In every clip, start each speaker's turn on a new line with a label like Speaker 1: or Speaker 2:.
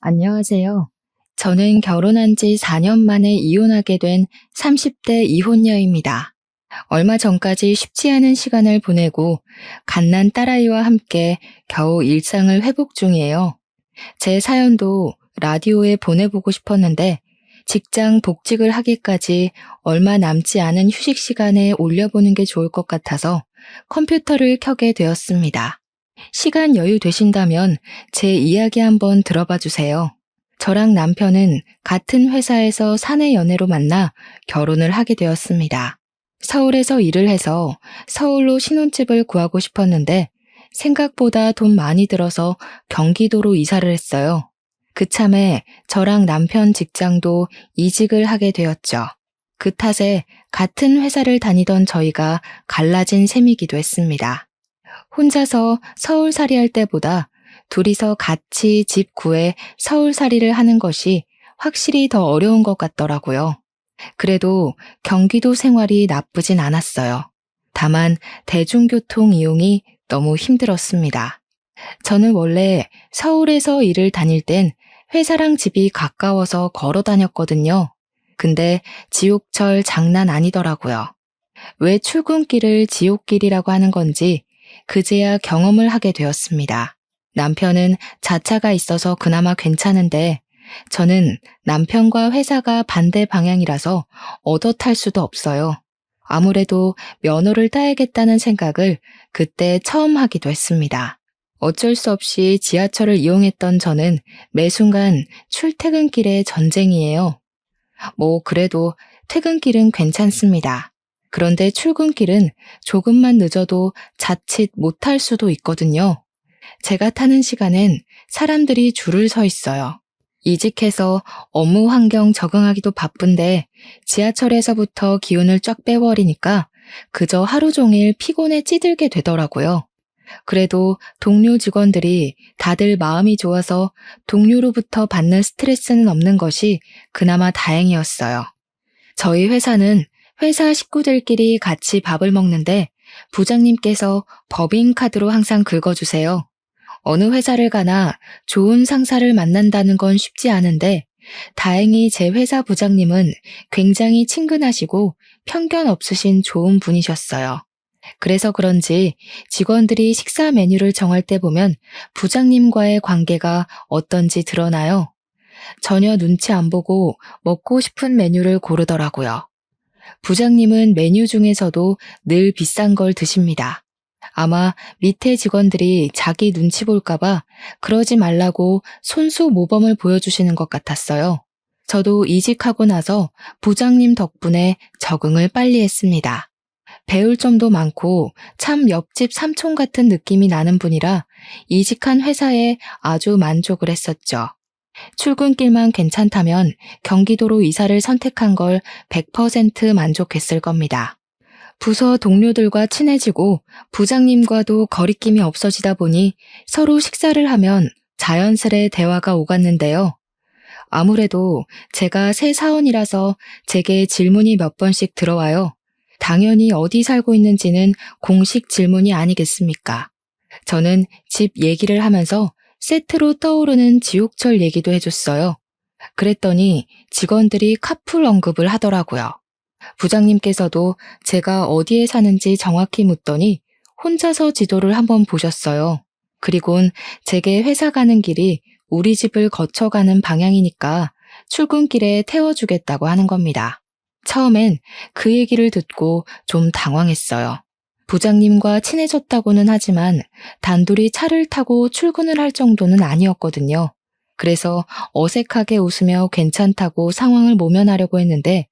Speaker 1: 안녕하세요. 저는 결혼한 지 4년 만에 이혼하게 된 30대 이혼녀입니다. 얼마 전까지 쉽지 않은 시간을 보내고 갓난 딸아이와 함께 겨우 일상을 회복 중이에요. 제 사연도 라디오에 보내보고 싶었는데 직장 복직을 하기까지 얼마 남지 않은 휴식 시간에 올려보는 게 좋을 것 같아서 컴퓨터를 켜게 되었습니다. 시간 여유 되신다면 제 이야기 한번 들어봐 주세요. 저랑 남편은 같은 회사에서 사내 연애로 만나 결혼을 하게 되었습니다. 서울에서 일을 해서 서울로 신혼집을 구하고 싶었는데 생각보다 돈 많이 들어서 경기도로 이사를 했어요. 그참에 저랑 남편 직장도 이직을 하게 되었죠. 그 탓에 같은 회사를 다니던 저희가 갈라진 셈이기도 했습니다. 혼자서 서울살이 할 때보다 둘이서 같이 집 구해 서울살이를 하는 것이 확실히 더 어려운 것 같더라고요. 그래도 경기도 생활이 나쁘진 않았어요. 다만 대중교통 이용이 너무 힘들었습니다. 저는 원래 서울에서 일을 다닐 땐 회사랑 집이 가까워서 걸어 다녔거든요. 근데 지옥철 장난 아니더라고요. 왜 출근길을 지옥길이라고 하는 건지 그제야 경험을 하게 되었습니다. 남편은 자차가 있어서 그나마 괜찮은데 저는 남편과 회사가 반대 방향이라서 얻어 탈 수도 없어요. 아무래도 면허를 따야겠다는 생각을 그때 처음 하기도 했습니다. 어쩔 수 없이 지하철을 이용했던 저는 매 순간 출퇴근길의 전쟁이에요. 그래도 퇴근길은 괜찮습니다. 그런데 출근길은 조금만 늦어도 자칫 못할 수도 있거든요. 제가 타는 시간엔 사람들이 줄을 서 있어요. 이직해서 업무 환경 적응하기도 바쁜데 지하철에서부터 기운을 쫙 빼버리니까 그저 하루 종일 피곤에 찌들게 되더라고요. 그래도 동료 직원들이 다들 마음이 좋아서 동료로부터 받는 스트레스는 없는 것이 그나마 다행이었어요. 저희 회사는 회사 식구들끼리 같이 밥을 먹는데 부장님께서 법인카드로 항상 긁어주세요. 어느 회사를 가나 좋은 상사를 만난다는 건 쉽지 않은데 다행히 제 회사 부장님은 굉장히 친근하시고 편견 없으신 좋은 분이셨어요. 그래서 그런지 직원들이 식사 메뉴를 정할 때 보면 부장님과의 관계가 어떤지 드러나요. 전혀 눈치 안 보고 먹고 싶은 메뉴를 고르더라고요. 부장님은 메뉴 중에서도 늘 비싼 걸 드십니다. 아마 밑에 직원들이 자기 눈치 볼까봐 그러지 말라고 손수 모범을 보여주시는 것 같았어요. 저도 이직하고 나서 부장님 덕분에 적응을 빨리 했습니다. 배울 점도 많고 참 옆집 삼촌 같은 느낌이 나는 분이라 이직한 회사에 아주 만족을 했었죠. 출근길만 괜찮다면 경기도로 이사를 선택한 걸 100% 만족했을 겁니다. 부서 동료들과 친해지고 부장님과도 거리낌이 없어지다 보니 서로 식사를 하면 자연스레 대화가 오갔는데요. 아무래도 제가 새 사원이라서 제게 질문이 몇 번씩 들어와요. 당연히 어디 살고 있는지는 공식 질문이 아니겠습니까? 저는 집 얘기를 하면서 세트로 떠오르는 지옥철 얘기도 해줬어요. 그랬더니 직원들이 카풀 언급을 하더라고요. 부장님께서도 제가 어디에 사는지 정확히 묻더니 혼자서 지도를 한번 보셨어요. 그리곤 제게 회사 가는 길이 우리 집을 거쳐가는 방향이니까 출근길에 태워주겠다고 하는 겁니다. 처음엔 그 얘기를 듣고 좀 당황했어요. 부장님과 친해졌다고는 하지만 단둘이 차를 타고 출근을 할 정도는 아니었거든요. 그래서 어색하게 웃으며 괜찮다고 상황을 모면하려고 했는데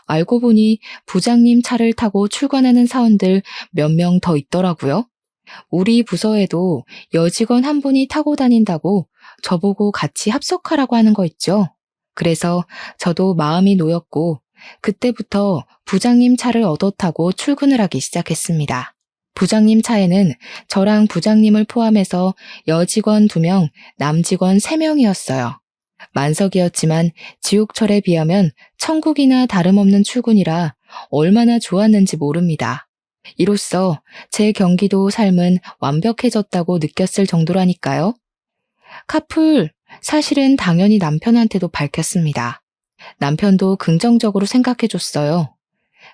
Speaker 1: 알고 보니 부장님 차를 타고 출근하는 사원들 몇 명 더 있더라고요. 우리 부서에도 여직원 한 분이 타고 다닌다고 저보고 같이 합석하라고 하는 거 있죠. 그래서 저도 마음이 놓였고 그때부터 부장님 차를 얻어 타고 출근을 하기 시작했습니다. 부장님 차에는 저랑 부장님을 포함해서 여직원 2명, 남직원 3명이었어요. 만석이었지만 지옥철에 비하면 천국이나 다름없는 출근이라 얼마나 좋았는지 모릅니다. 이로써 제 경기도 삶은 완벽해졌다고 느꼈을 정도라니까요. 카풀, 사실은 당연히 남편한테도 밝혔습니다. 남편도 긍정적으로 생각해줬어요.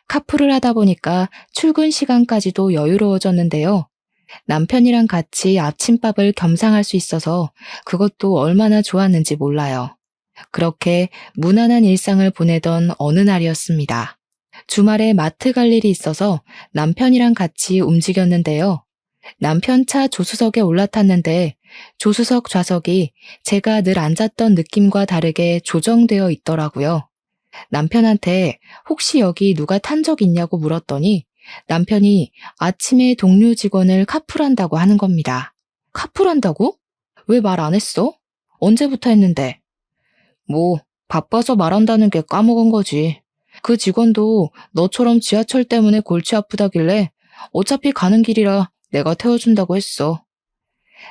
Speaker 1: 카풀을 하다 보니까 출근 시간까지도 여유로워졌는데요. 남편이랑 같이 아침밥을 겸상할 수 있어서 그것도 얼마나 좋았는지 몰라요. 그렇게 무난한 일상을 보내던 어느 날이었습니다. 주말에 마트 갈 일이 있어서 남편이랑 같이 움직였는데요. 남편 차 조수석에 올라탔는데 조수석 좌석이 제가 늘 앉았던 느낌과 다르게 조정되어 있더라고요. 남편한테 혹시 여기 누가 탄 적 있냐고 물었더니 남편이 아침에 동료 직원을 카풀한다고 하는 겁니다. 카풀한다고? 왜 말 안 했어? 언제부터 했는데? 뭐, 바빠서 말한다는 게 까먹은 거지. 그 직원도 너처럼 지하철 때문에 골치 아프다길래 어차피 가는 길이라 내가 태워준다고 했어.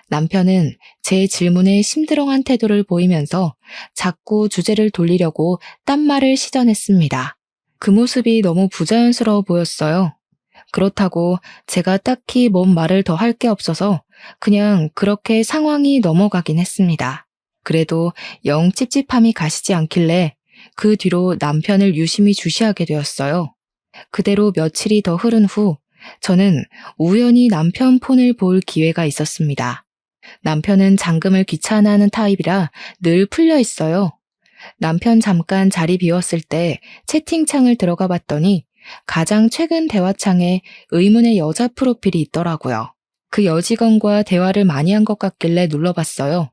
Speaker 1: 남편은 제 질문에 심드렁한 태도를 보이면서 자꾸 주제를 돌리려고 딴 말을 시전했습니다. 그 모습이 너무 부자연스러워 보였어요. 그렇다고 제가 딱히 뭔 말을 더 할 게 없어서 그냥 그렇게 상황이 넘어가긴 했습니다. 그래도 영 찝찝함이 가시지 않길래 그 뒤로 남편을 유심히 주시하게 되었어요. 그대로 며칠이 더 흐른 후 저는 우연히 남편 폰을 볼 기회가 있었습니다. 남편은 잠금을 귀찮아하는 타입이라 늘 풀려 있어요. 남편 잠깐 자리 비웠을 때 채팅창을 들어가 봤더니 가장 최근 대화창에 의문의 여자 프로필이 있더라고요. 그 여직원과 대화를 많이 한 것 같길래 눌러봤어요.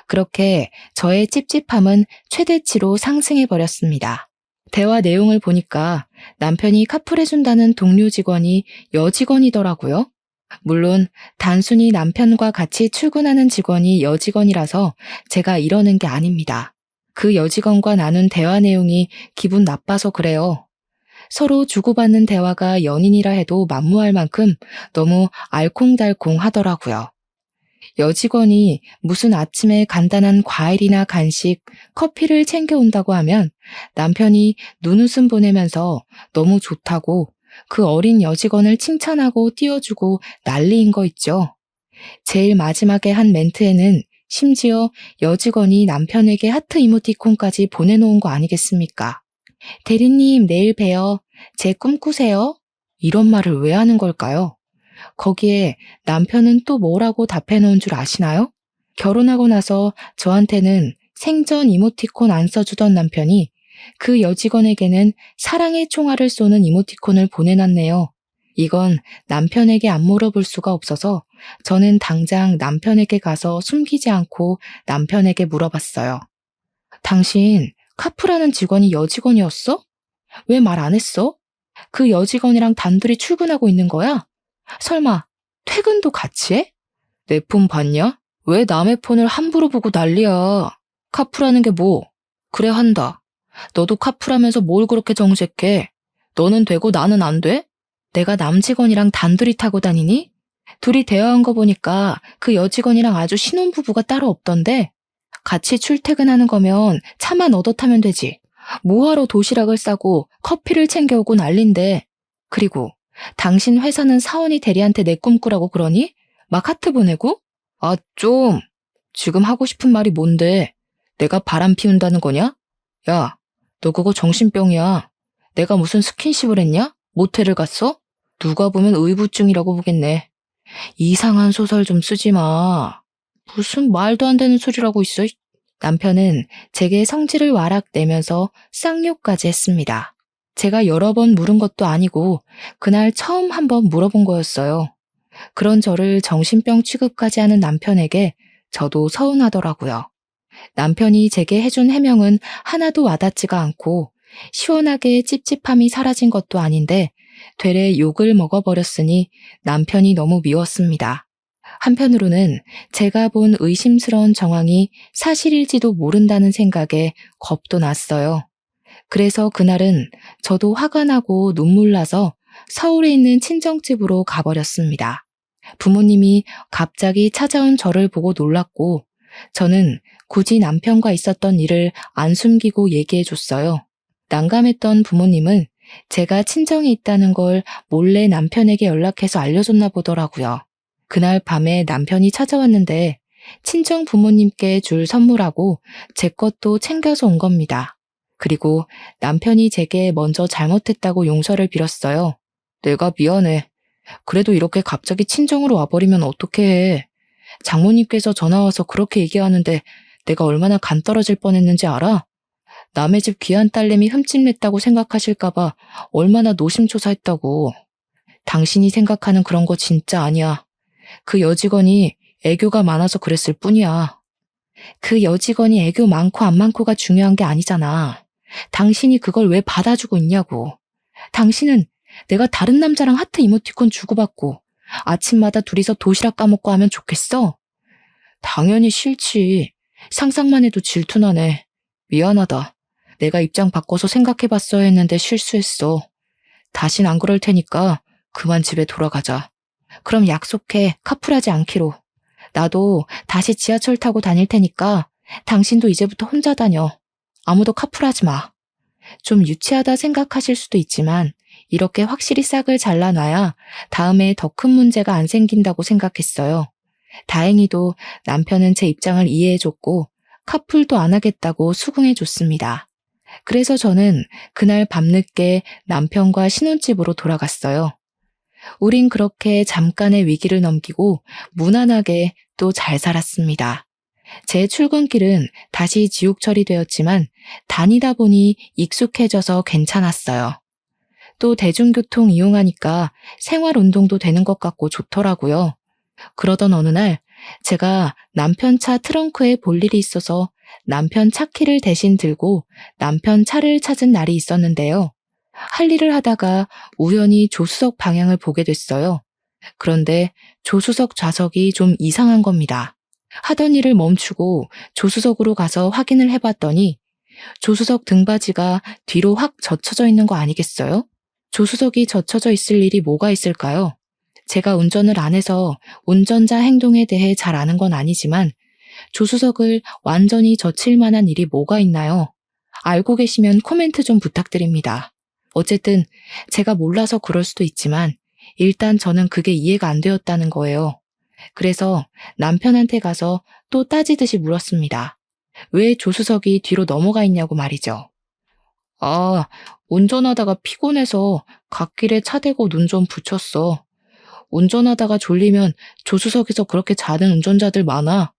Speaker 1: 그렇게 저의 찝찝함은 최대치로 상승해버렸습니다. 대화 내용을 보니까 남편이 카풀해준다는 동료 직원이 여직원이더라고요. 물론 단순히 남편과 같이 출근하는 직원이 여직원이라서 제가 이러는 게 아닙니다. 그 여직원과 나눈 대화 내용이 기분 나빠서 그래요. 서로 주고받는 대화가 연인이라 해도 만무할 만큼 너무 알콩달콩 하더라고요. 여직원이 무슨 아침에 간단한 과일이나 간식, 커피를 챙겨온다고 하면 남편이 눈웃음 보내면서 너무 좋다고 그 어린 여직원을 칭찬하고 띄워주고 난리인 거 있죠. 제일 마지막에 한 멘트에는 심지어 여직원이 남편에게 하트 이모티콘까지 보내놓은 거 아니겠습니까? 대리님, 내일 봬요. 제 꿈꾸세요. 이런 말을 왜 하는 걸까요? 거기에 남편은 또 뭐라고 답해놓은 줄 아시나요? 결혼하고 나서 저한테는 생전 이모티콘 안 써주던 남편이 그 여직원에게는 사랑의 총알을 쏘는 이모티콘을 보내놨네요. 이건 남편에게 안 물어볼 수가 없어서 저는 당장 남편에게 가서 숨기지 않고 남편에게 물어봤어요. 당신 카풀하는 직원이 여직원이었어? 왜 말 안 했어? 그 여직원이랑 단둘이 출근하고 있는 거야? 설마 퇴근도 같이 해? 내 폰 봤냐? 왜 남의 폰을 함부로 보고 난리야? 카풀하는 게 뭐? 그래 한다. 너도 카풀하면서 뭘 그렇게 정색해? 너는 되고 나는 안 돼? 내가 남 직원이랑 단둘이 타고 다니니? 둘이 대화한 거 보니까 그 여직원이랑 아주 신혼부부가 따로 없던데? 같이 출퇴근하는 거면 차만 얻어 타면 되지. 뭐하러 도시락을 싸고 커피를 챙겨오고 난린데. 그리고 당신 회사는 사원이 대리한테 내 꿈꾸라고 그러니? 막 하트 보내고? 아, 좀. 지금 하고 싶은 말이 뭔데? 내가 바람 피운다는 거냐? 야, 너 그거 정신병이야. 내가 무슨 스킨십을 했냐? 모텔을 갔어? 누가 보면 의부증이라고 보겠네. 이상한 소설 좀 쓰지 마. 무슨 말도 안 되는 소리라고 있어. 남편은 제게 성질을 와락 내면서 쌍욕까지 했습니다. 제가 여러 번 물은 것도 아니고 그날 처음 한번 물어본 거였어요. 그런 저를 정신병 취급까지 하는 남편에게 저도 서운하더라고요. 남편이 제게 해준 해명은 하나도 와닿지가 않고 시원하게 찝찝함이 사라진 것도 아닌데 되레 욕을 먹어버렸으니 남편이 너무 미웠습니다. 한편으로는 제가 본 의심스러운 정황이 사실일지도 모른다는 생각에 겁도 났어요. 그래서 그날은 저도 화가 나고 눈물 나서 서울에 있는 친정집으로 가버렸습니다. 부모님이 갑자기 찾아온 저를 보고 놀랐고 저는 굳이 남편과 있었던 일을 안 숨기고 얘기해줬어요. 난감했던 부모님은 제가 친정에 있다는 걸 몰래 남편에게 연락해서 알려줬나 보더라고요. 그날 밤에 남편이 찾아왔는데 친정 부모님께 줄 선물하고 제 것도 챙겨서 온 겁니다. 그리고 남편이 제게 먼저 잘못했다고 용서를 빌었어요. 내가 미안해. 그래도 이렇게 갑자기 친정으로 와버리면 어떻게 해. 장모님께서 전화와서 그렇게 얘기하는데 내가 얼마나 간 떨어질 뻔했는지 알아? 남의 집 귀한 딸내미 흠집냈다고 생각하실까봐 얼마나 노심초사했다고. 당신이 생각하는 그런 거 진짜 아니야. 그 여직원이 애교가 많아서 그랬을 뿐이야. 그 여직원이 애교 많고 안 많고가 중요한 게 아니잖아. 당신이 그걸 왜 받아주고 있냐고. 당신은 내가 다른 남자랑 하트 이모티콘 주고받고 아침마다 둘이서 도시락 까먹고 하면 좋겠어? 당연히 싫지. 상상만 해도 질투나네. 미안하다. 내가 입장 바꿔서 생각해봤어야 했는데 실수했어. 다신 안 그럴 테니까 그만 집에 돌아가자. 그럼 약속해. 카풀하지 않기로. 나도 다시 지하철 타고 다닐 테니까 당신도 이제부터 혼자 다녀. 아무도 카풀하지 마. 좀 유치하다 생각하실 수도 있지만 이렇게 확실히 싹을 잘라놔야 다음에 더 큰 문제가 안 생긴다고 생각했어요. 다행히도 남편은 제 입장을 이해해줬고 카풀도 안 하겠다고 수긍해줬습니다. 그래서 저는 그날 밤늦게 남편과 신혼집으로 돌아갔어요. 우린 그렇게 잠깐의 위기를 넘기고 무난하게 또 잘 살았습니다. 제 출근길은 다시 지옥철이 되었지만 다니다 보니 익숙해져서 괜찮았어요. 또 대중교통 이용하니까 생활 운동도 되는 것 같고 좋더라고요. 그러던 어느 날 제가 남편 차 트렁크에 볼 일이 있어서 남편 차키를 대신 들고 남편 차를 찾은 날이 있었는데요. 할 일을 하다가 우연히 조수석 방향을 보게 됐어요. 그런데 조수석 좌석이 좀 이상한 겁니다. 하던 일을 멈추고 조수석으로 가서 확인을 해봤더니 조수석 등받이가 뒤로 확 젖혀져 있는 거 아니겠어요? 조수석이 젖혀져 있을 일이 뭐가 있을까요? 제가 운전을 안 해서 운전자 행동에 대해 잘 아는 건 아니지만 조수석을 완전히 젖힐 만한 일이 뭐가 있나요? 알고 계시면 코멘트 좀 부탁드립니다. 어쨌든 제가 몰라서 그럴 수도 있지만 일단 저는 그게 이해가 안 되었다는 거예요. 그래서 남편한테 가서 또 따지듯이 물었습니다. 왜 조수석이 뒤로 넘어가 있냐고 말이죠. 아, 운전하다가 피곤해서 갓길에 차 대고 눈 좀 붙였어. 운전하다가 졸리면 조수석에서 그렇게 자는 운전자들 많아.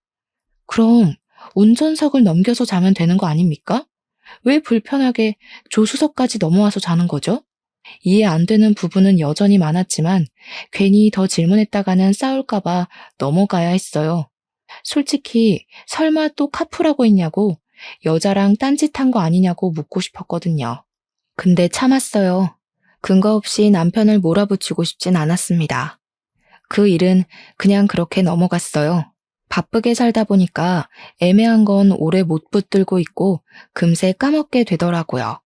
Speaker 1: 그럼 운전석을 넘겨서 자면 되는 거 아닙니까? 왜 불편하게 조수석까지 넘어와서 자는 거죠? 이해 안 되는 부분은 여전히 많았지만 괜히 더 질문했다가는 싸울까봐 넘어가야 했어요. 솔직히 설마 또 카풀하고 있냐고 여자랑 딴짓한 거 아니냐고 묻고 싶었거든요. 근데 참았어요. 근거 없이 남편을 몰아붙이고 싶진 않았습니다. 그 일은 그냥 그렇게 넘어갔어요. 바쁘게 살다 보니까 애매한 건 오래 못 붙들고 있고 금세 까먹게 되더라고요.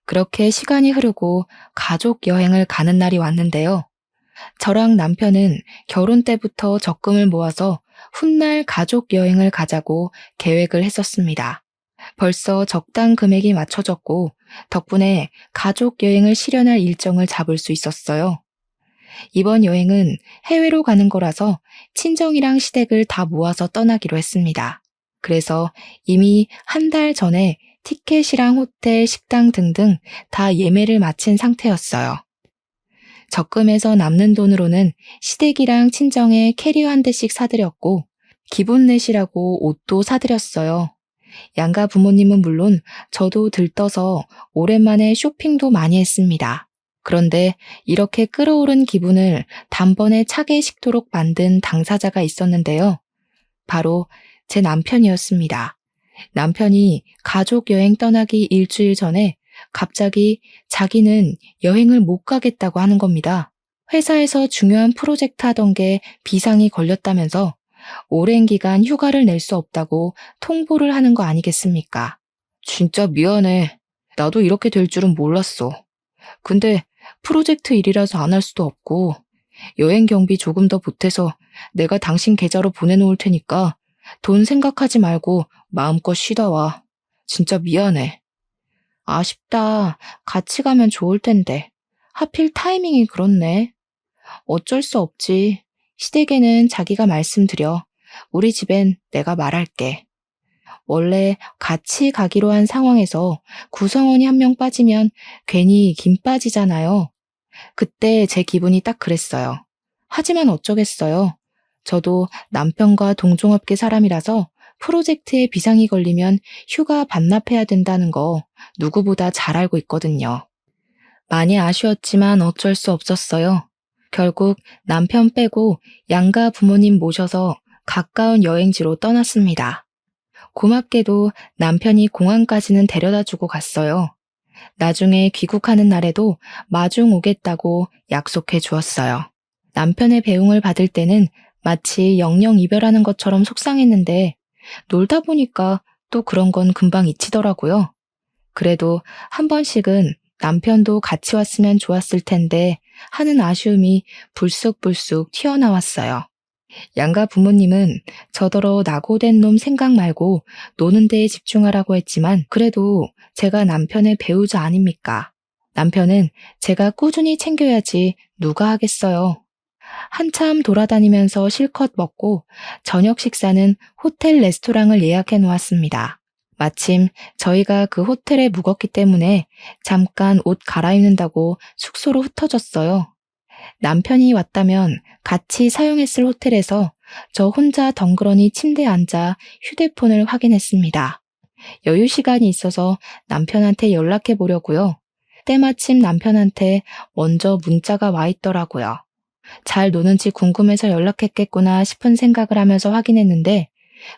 Speaker 1: 그렇게 시간이 흐르고 가족 여행을 가는 날이 왔는데요. 저랑 남편은 결혼 때부터 적금을 모아서 훗날 가족 여행을 가자고 계획을 했었습니다. 벌써 적당 금액이 맞춰졌고 덕분에 가족 여행을 실현할 일정을 잡을 수 있었어요. 이번 여행은 해외로 가는 거라서 친정이랑 시댁을 다 모아서 떠나기로 했습니다. 그래서 이미 한 달 전에 티켓이랑 호텔, 식당 등등 다 예매를 마친 상태였어요. 적금에서 남는 돈으로는 시댁이랑 친정에 캐리어 한 대씩 사드렸고 기분 내시라고 옷도 사드렸어요. 양가 부모님은 물론 저도 들떠서 오랜만에 쇼핑도 많이 했습니다. 그런데 이렇게 끌어오른 기분을 단번에 차게 식도록 만든 당사자가 있었는데요. 바로 제 남편이었습니다. 남편이 가족 여행 떠나기 일주일 전에 갑자기 자기는 여행을 못 가겠다고 하는 겁니다. 회사에서 중요한 프로젝트 하던 게 비상이 걸렸다면서 오랜 기간 휴가를 낼 수 없다고 통보를 하는 거 아니겠습니까? 진짜 미안해. 나도 이렇게 될 줄은 몰랐어. 근데 프로젝트 일이라서 안 할 수도 없고 여행 경비 조금 더 보태서 내가 당신 계좌로 보내놓을 테니까 돈 생각하지 말고 마음껏 쉬다 와. 진짜 미안해. 아쉽다. 같이 가면 좋을 텐데. 하필 타이밍이 그렇네. 어쩔 수 없지. 시댁에는 자기가 말씀드려. 우리 집엔 내가 말할게. 원래 같이 가기로 한 상황에서 구성원이 한 명 빠지면 괜히 김 빠지잖아요. 그때 제 기분이 딱 그랬어요. 하지만 어쩌겠어요. 저도 남편과 동종업계 사람이라서 프로젝트에 비상이 걸리면 휴가 반납해야 된다는 거 누구보다 잘 알고 있거든요. 많이 아쉬웠지만 어쩔 수 없었어요. 결국 남편 빼고 양가 부모님 모셔서 가까운 여행지로 떠났습니다. 고맙게도 남편이 공항까지는 데려다 주고 갔어요. 나중에 귀국하는 날에도 마중 오겠다고 약속해 주었어요. 남편의 배웅을 받을 때는 마치 영영 이별하는 것처럼 속상했는데 놀다 보니까 또 그런 건 금방 잊히더라고요. 그래도 한 번씩은 남편도 같이 왔으면 좋았을 텐데 하는 아쉬움이 불쑥불쑥 튀어나왔어요. 양가 부모님은 저더러 낙오된 놈 생각 말고 노는 데에 집중하라고 했지만 그래도 제가 남편의 배우자 아닙니까? 남편은 제가 꾸준히 챙겨야지 누가 하겠어요. 한참 돌아다니면서 실컷 먹고 저녁 식사는 호텔 레스토랑을 예약해 놓았습니다. 마침 저희가 그 호텔에 묵었기 때문에 잠깐 옷 갈아입는다고 숙소로 흩어졌어요. 남편이 왔다면 같이 사용했을 호텔에서 저 혼자 덩그러니 침대에 앉아 휴대폰을 확인했습니다. 여유 시간이 있어서 남편한테 연락해 보려고요. 때마침 남편한테 먼저 문자가 와 있더라고요. 잘 노는지 궁금해서 연락했겠구나 싶은 생각을 하면서 확인했는데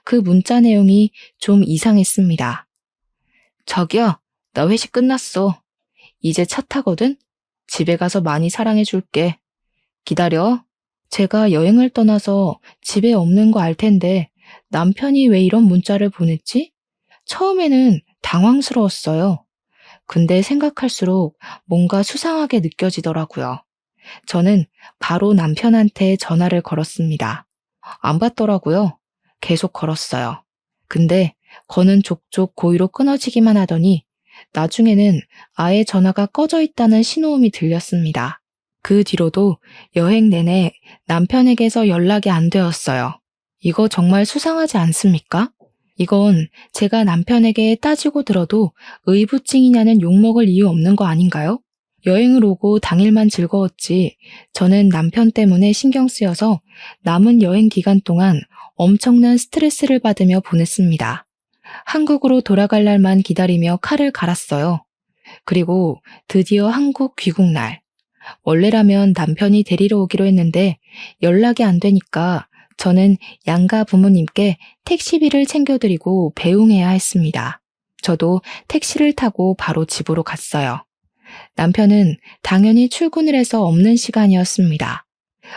Speaker 1: 그 문자 내용이 좀 이상했습니다. 저기요, 나 회식 끝났어. 이제 차 타거든? 집에 가서 많이 사랑해 줄게. 기다려. 제가 여행을 떠나서 집에 없는 거 알 텐데 남편이 왜 이런 문자를 보냈지? 처음에는 당황스러웠어요. 근데 생각할수록 뭔가 수상하게 느껴지더라고요. 저는 바로 남편한테 전화를 걸었습니다. 안 받더라고요. 계속 걸었어요. 근데 거는 족족 고의로 끊어지기만 하더니 나중에는 아예 전화가 꺼져 있다는 신호음이 들렸습니다. 그 뒤로도 여행 내내 남편에게서 연락이 안 되었어요. 이거 정말 수상하지 않습니까? 이건 제가 남편에게 따지고 들어도 의부증이냐는 욕먹을 이유 없는 거 아닌가요? 여행을 오고 당일만 즐거웠지 저는 남편 때문에 신경 쓰여서 남은 여행 기간 동안 엄청난 스트레스를 받으며 보냈습니다. 한국으로 돌아갈 날만 기다리며 칼을 갈았어요. 그리고 드디어 한국 귀국날. 원래라면 남편이 데리러 오기로 했는데 연락이 안 되니까 저는 양가 부모님께 택시비를 챙겨드리고 배웅해야 했습니다. 저도 택시를 타고 바로 집으로 갔어요. 남편은 당연히 출근을 해서 없는 시간이었습니다.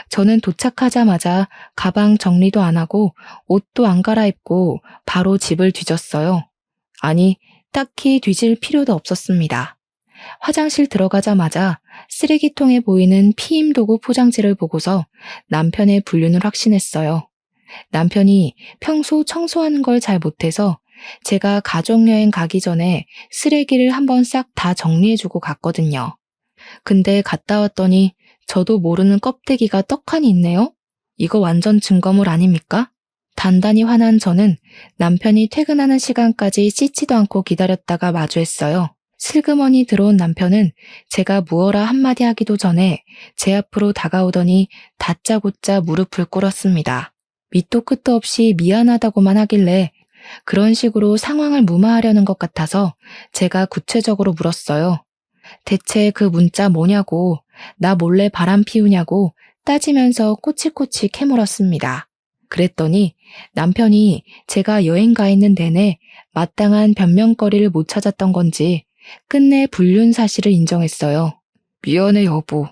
Speaker 1: 저는 도착하자마자 가방 정리도 안 하고 옷도 안 갈아입고 바로 집을 뒤졌어요. 아니, 딱히 뒤질 필요도 없었습니다. 화장실 들어가자마자 쓰레기통에 보이는 피임 도구 포장지를 보고서 남편의 불륜을 확신했어요. 남편이 평소 청소하는 걸 잘 못해서 제가 가족여행 가기 전에 쓰레기를 한번 싹 다 정리해주고 갔거든요. 근데 갔다 왔더니 저도 모르는 껍데기가 떡하니 있네요? 이거 완전 증거물 아닙니까? 단단히 화난 저는 남편이 퇴근하는 시간까지 씻지도 않고 기다렸다가 마주했어요. 슬그머니 들어온 남편은 제가 무어라 한마디 하기도 전에 제 앞으로 다가오더니 다짜고짜 무릎을 꿇었습니다. 밑도 끝도 없이 미안하다고만 하길래 그런 식으로 상황을 무마하려는 것 같아서 제가 구체적으로 물었어요. 대체 그 문자 뭐냐고, 나 몰래 바람 피우냐고 따지면서 꼬치꼬치 캐물었습니다. 그랬더니 남편이 제가 여행 가 있는 내내 마땅한 변명거리를 못 찾았던 건지 끝내 불륜 사실을 인정했어요. 미안해 여보.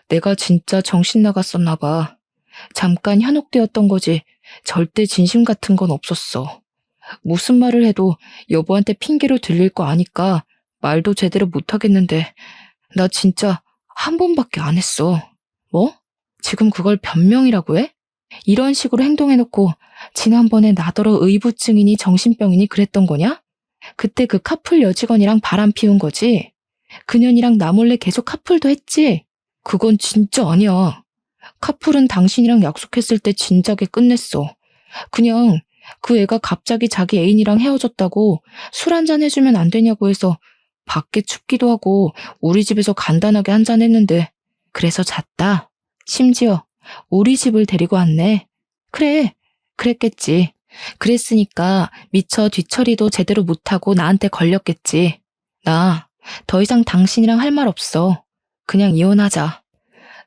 Speaker 1: 내가 진짜 정신 나갔었나 봐. 잠깐 현혹되었던 거지 절대 진심 같은 건 없었어. 무슨 말을 해도 여보한테 핑계로 들릴 거 아니까 말도 제대로 못하겠는데 나 진짜 한 번밖에 안 했어. 뭐? 지금 그걸 변명이라고 해? 이런 식으로 행동해놓고 지난번에 나더러 의부증이니 정신병이니 그랬던 거냐? 그때 그 카풀 여직원이랑 바람 피운 거지? 그년이랑 나 몰래 계속 카풀도 했지? 그건 진짜 아니야. 카풀은 당신이랑 약속했을 때 진작에 끝냈어. 그냥 그 애가 갑자기 자기 애인이랑 헤어졌다고 술 한잔 해주면 안 되냐고 해서 밖에 춥기도 하고 우리 집에서 간단하게 한잔 했는데 그래서 잤다. 심지어 우리 집을 데리고 왔네. 그래, 그랬겠지. 그랬으니까 미처 뒤처리도 제대로 못하고 나한테 걸렸겠지. 나 더 이상 당신이랑 할 말 없어. 그냥 이혼하자.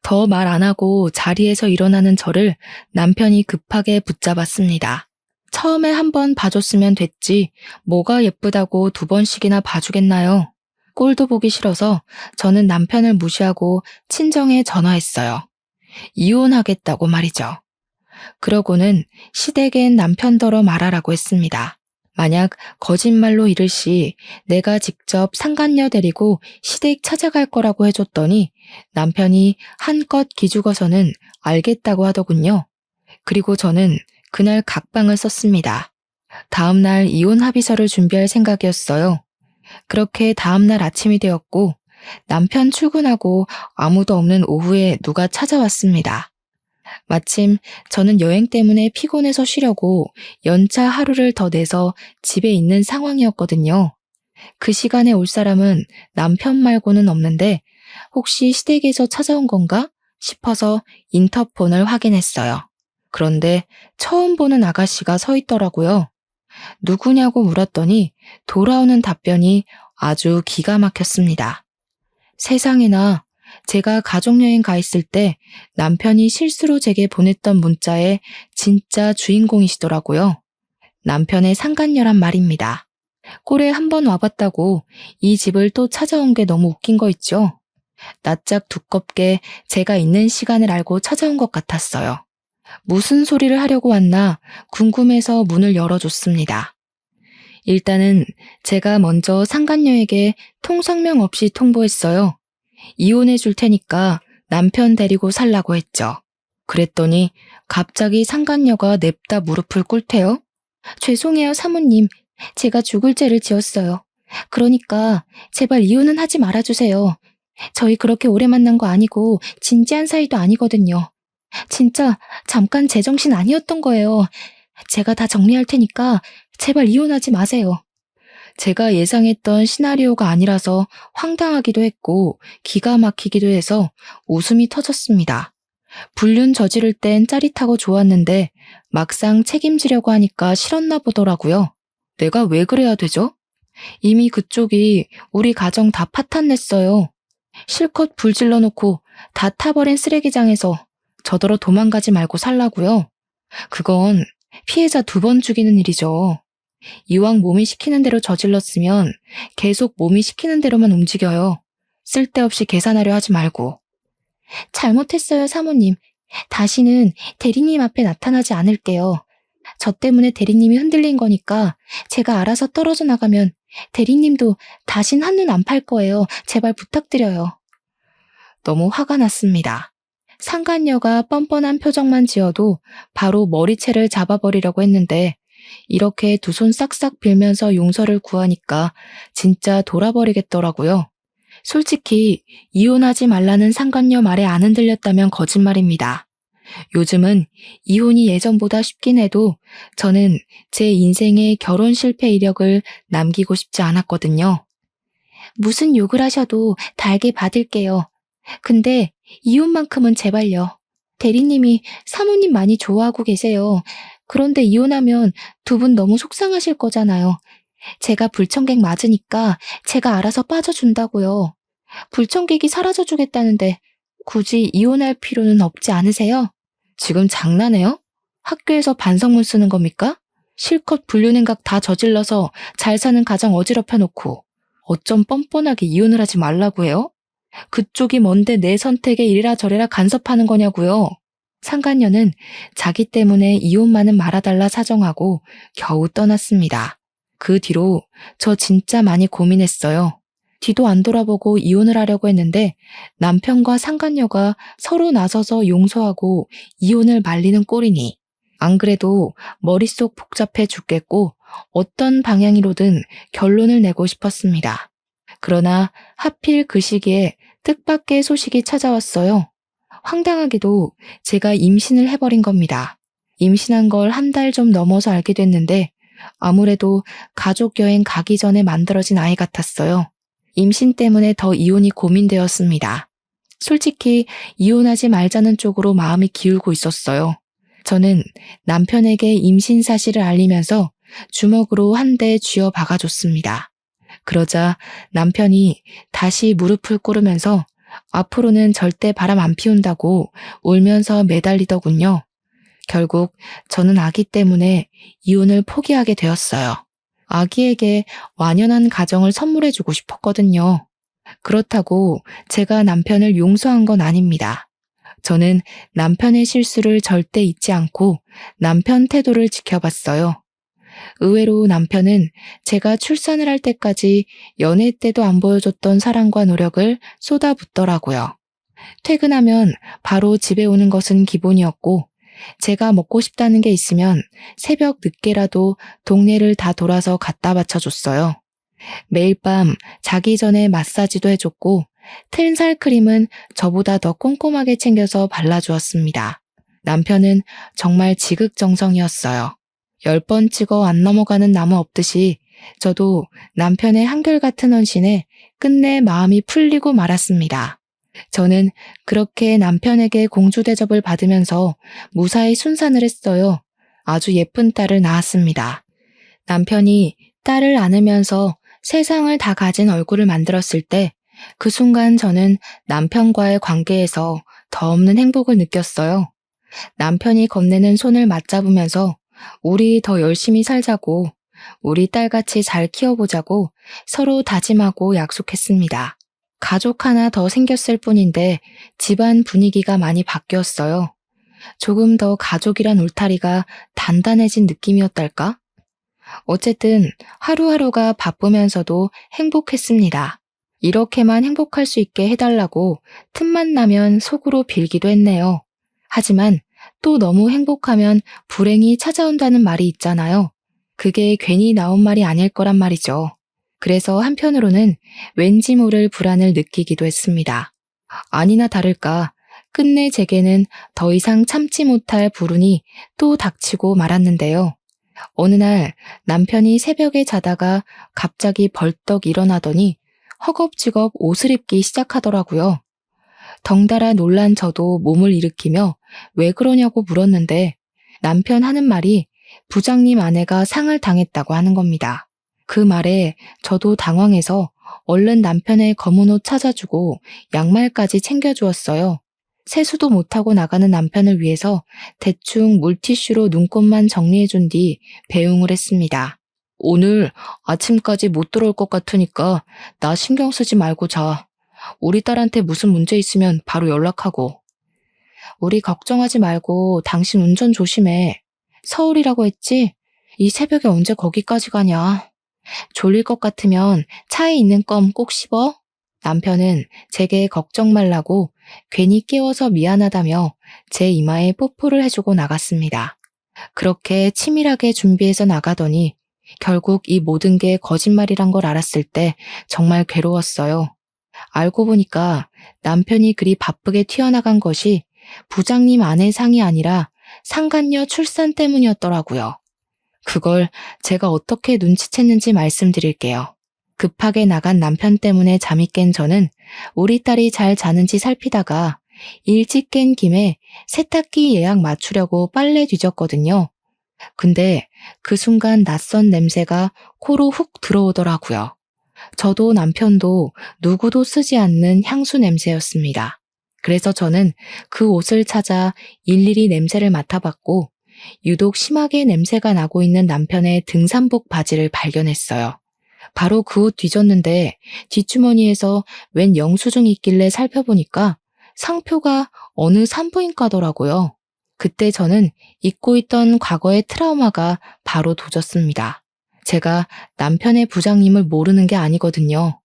Speaker 1: 더 말 안 하고 자리에서 일어나는 저를 남편이 급하게 붙잡았습니다. 처음에 한 번 봐줬으면 됐지. 뭐가 예쁘다고 두 번씩이나 봐주겠나요? 꼴도 보기 싫어서 저는 남편을 무시하고 친정에 전화했어요. 이혼하겠다고 말이죠. 그러고는 시댁엔 남편더러 말하라고 했습니다. 만약 거짓말로 이를 시 내가 직접 상간녀 데리고 시댁 찾아갈 거라고 해줬더니 남편이 한껏 기죽어서는 알겠다고 하더군요. 그리고 저는 그날 각방을 썼습니다. 다음날 이혼 합의서를 준비할 생각이었어요. 그렇게 다음날 아침이 되었고 남편 출근하고 아무도 없는 오후에 누가 찾아왔습니다. 마침 저는 여행 때문에 피곤해서 쉬려고 연차 하루를 더 내서 집에 있는 상황이었거든요. 그 시간에 올 사람은 남편 말고는 없는데 혹시 시댁에서 찾아온 건가 싶어서 인터폰을 확인했어요. 그런데 처음 보는 아가씨가 서 있더라고요. 누구냐고 물었더니 돌아오는 답변이 아주 기가 막혔습니다. 세상에나 제가 가족여행 가 있을 때 남편이 실수로 제게 보냈던 문자의 진짜 주인공이시더라고요. 남편의 상간녀란 말입니다. 꼴에 한 번 와봤다고 이 집을 또 찾아온 게 너무 웃긴 거 있죠? 낯짝 두껍게 제가 있는 시간을 알고 찾아온 것 같았어요. 무슨 소리를 하려고 왔나 궁금해서 문을 열어줬습니다. 일단은 제가 먼저 상간녀에게 통성명 없이 통보했어요. 이혼해 줄 테니까 남편 데리고 살라고 했죠. 그랬더니 갑자기 상간녀가 냅다 무릎을 꿇대요. 죄송해요, 사모님. 제가 죽을 죄를 지었어요. 그러니까 제발 이혼은 하지 말아주세요. 저희 그렇게 오래 만난 거 아니고 진지한 사이도 아니거든요. 진짜 잠깐 제정신 아니었던 거예요. 제가 다 정리할 테니까 제발 이혼하지 마세요. 제가 예상했던 시나리오가 아니라서 황당하기도 했고 기가 막히기도 해서 웃음이 터졌습니다. 불륜 저지를 땐 짜릿하고 좋았는데 막상 책임지려고 하니까 싫었나 보더라고요. 내가 왜 그래야 되죠? 이미 그쪽이 우리 가정 다 파탄냈어요. 실컷 불 질러놓고 다 타버린 쓰레기장에서 저더러 도망가지 말고 살라고요. 그건 피해자 두 번 죽이는 일이죠. 이왕 몸이 시키는 대로 저질렀으면 계속 몸이 시키는 대로만 움직여요. 쓸데없이 계산하려 하지 말고. 잘못했어요, 사모님. 다시는 대리님 앞에 나타나지 않을게요. 저 때문에 대리님이 흔들린 거니까 제가 알아서 떨어져 나가면 대리님도 다신 한눈 안 팔 거예요. 제발 부탁드려요. 너무 화가 났습니다. 상간녀가 뻔뻔한 표정만 지어도 바로 머리채를 잡아버리려고 했는데 이렇게 두 손 싹싹 빌면서 용서를 구하니까 진짜 돌아버리겠더라고요. 솔직히 이혼하지 말라는 상간녀 말에 안 흔들렸다면 거짓말입니다. 요즘은 이혼이 예전보다 쉽긴 해도 저는 제 인생의 결혼 실패 이력을 남기고 싶지 않았거든요. 무슨 욕을 하셔도 달게 받을게요. 근데 이혼만큼은 제발요. 대리님이 사모님 많이 좋아하고 계세요. 그런데 이혼하면 두 분 너무 속상하실 거잖아요. 제가 불청객 맞으니까 제가 알아서 빠져준다고요. 불청객이 사라져주겠다는데 굳이 이혼할 필요는 없지 않으세요? 지금 장난해요? 학교에서 반성문 쓰는 겁니까? 실컷 불륜행각 다 저질러서 잘 사는 가정 어지럽혀 놓고 어쩜 뻔뻔하게 이혼을 하지 말라고 해요? 그쪽이 뭔데 내 선택에 이래라 저래라 간섭하는 거냐고요. 상간녀는 자기 때문에 이혼만은 말아달라 사정하고 겨우 떠났습니다. 그 뒤로 저 진짜 많이 고민했어요. 뒤도 안 돌아보고 이혼을 하려고 했는데 남편과 상간녀가 서로 나서서 용서하고 이혼을 말리는 꼴이니 안 그래도 머릿속 복잡해 죽겠고 어떤 방향으로든 결론을 내고 싶었습니다. 그러나 하필 그 시기에 뜻밖의 소식이 찾아왔어요. 황당하게도 제가 임신을 해버린 겁니다. 임신한 걸 한 달 좀 넘어서 알게 됐는데 아무래도 가족 여행 가기 전에 만들어진 아이 같았어요. 임신 때문에 더 이혼이 고민되었습니다. 솔직히 이혼하지 말자는 쪽으로 마음이 기울고 있었어요. 저는 남편에게 임신 사실을 알리면서 주먹으로 한 대 쥐어 박아줬습니다. 그러자 남편이 다시 무릎을 꿇으면서 앞으로는 절대 바람 안 피운다고 울면서 매달리더군요. 결국 저는 아기 때문에 이혼을 포기하게 되었어요. 아기에게 완연한 가정을 선물해주고 싶었거든요. 그렇다고 제가 남편을 용서한 건 아닙니다. 저는 남편의 실수를 절대 잊지 않고 남편 태도를 지켜봤어요. 의외로 남편은 제가 출산을 할 때까지 연애 때도 안 보여줬던 사랑과 노력을 쏟아붓더라고요. 퇴근하면 바로 집에 오는 것은 기본이었고, 제가 먹고 싶다는 게 있으면 새벽 늦게라도 동네를 다 돌아서 갖다 바쳐줬어요. 매일 밤 자기 전에 마사지도 해줬고, 틀살 크림은 저보다 더 꼼꼼하게 챙겨서 발라주었습니다. 남편은 정말 지극정성이었어요. 10번 찍어 안 넘어가는 나무 없듯이 저도 남편의 한결같은 헌신에 끝내 마음이 풀리고 말았습니다. 저는 그렇게 남편에게 공주 대접을 받으면서 무사히 순산을 했어요. 아주 예쁜 딸을 낳았습니다. 남편이 딸을 안으면서 세상을 다 가진 얼굴을 만들었을 때 그 순간 저는 남편과의 관계에서 더 없는 행복을 느꼈어요. 남편이 건네는 손을 맞잡으면서 우리 더 열심히 살자고, 우리 딸같이 잘 키워보자고 서로 다짐하고 약속했습니다. 가족 하나 더 생겼을 뿐인데 집안 분위기가 많이 바뀌었어요. 조금 더 가족이란 울타리가 단단해진 느낌이었달까? 어쨌든 하루하루가 바쁘면서도 행복했습니다. 이렇게만 행복할 수 있게 해달라고 틈만 나면 속으로 빌기도 했네요. 하지만 또 너무 행복하면 불행이 찾아온다는 말이 있잖아요. 그게 괜히 나온 말이 아닐 거란 말이죠. 그래서 한편으로는 왠지 모를 불안을 느끼기도 했습니다. 아니나 다를까 끝내 제게는 더 이상 참지 못할 불운이 또 닥치고 말았는데요. 어느 날 남편이 새벽에 자다가 갑자기 벌떡 일어나더니 허겁지겁 옷을 입기 시작하더라고요. 덩달아 놀란 저도 몸을 일으키며 왜 그러냐고 물었는데 남편 하는 말이 부장님 아내가 상을 당했다고 하는 겁니다. 그 말에 저도 당황해서 얼른 남편의 검은 옷 찾아주고 양말까지 챙겨주었어요. 세수도 못하고 나가는 남편을 위해서 대충 물티슈로 눈곱만 정리해준 뒤 배웅을 했습니다. 오늘 아침까지 못 들어올 것 같으니까 나 신경 쓰지 말고 자. 우리 딸한테 무슨 문제 있으면 바로 연락하고. 우리 걱정하지 말고 당신 운전 조심해. 서울이라고 했지? 이 새벽에 언제 거기까지 가냐. 졸릴 것 같으면 차에 있는 껌 꼭 씹어. 남편은 제게 걱정 말라고 괜히 깨워서 미안하다며 제 이마에 뽀뽀를 해주고 나갔습니다. 그렇게 치밀하게 준비해서 나가더니 결국 이 모든 게 거짓말이란 걸 알았을 때 정말 괴로웠어요. 알고 보니까 남편이 그리 바쁘게 튀어나간 것이 부장님 아내 상이 아니라 상간녀 출산 때문이었더라고요. 그걸 제가 어떻게 눈치챘는지 말씀드릴게요. 급하게 나간 남편 때문에 잠이 깬 저는 우리 딸이 잘 자는지 살피다가 일찍 깬 김에 세탁기 예약 맞추려고 빨래 뒤졌거든요. 근데 그 순간 낯선 냄새가 코로 훅 들어오더라고요. 저도 남편도 누구도 쓰지 않는 향수 냄새였습니다. 그래서 저는 그 옷을 찾아 일일이 냄새를 맡아봤고 유독 심하게 냄새가 나고 있는 남편의 등산복 바지를 발견했어요. 바로 그 옷 뒤졌는데 뒷주머니에서 웬 영수증이 있길래 살펴보니까 상표가 어느 산부인과더라고요. 그때 저는 잊고 있던 과거의 트라우마가 바로 도졌습니다. 제가 남편의 부장님을 모르는 게 아니거든요.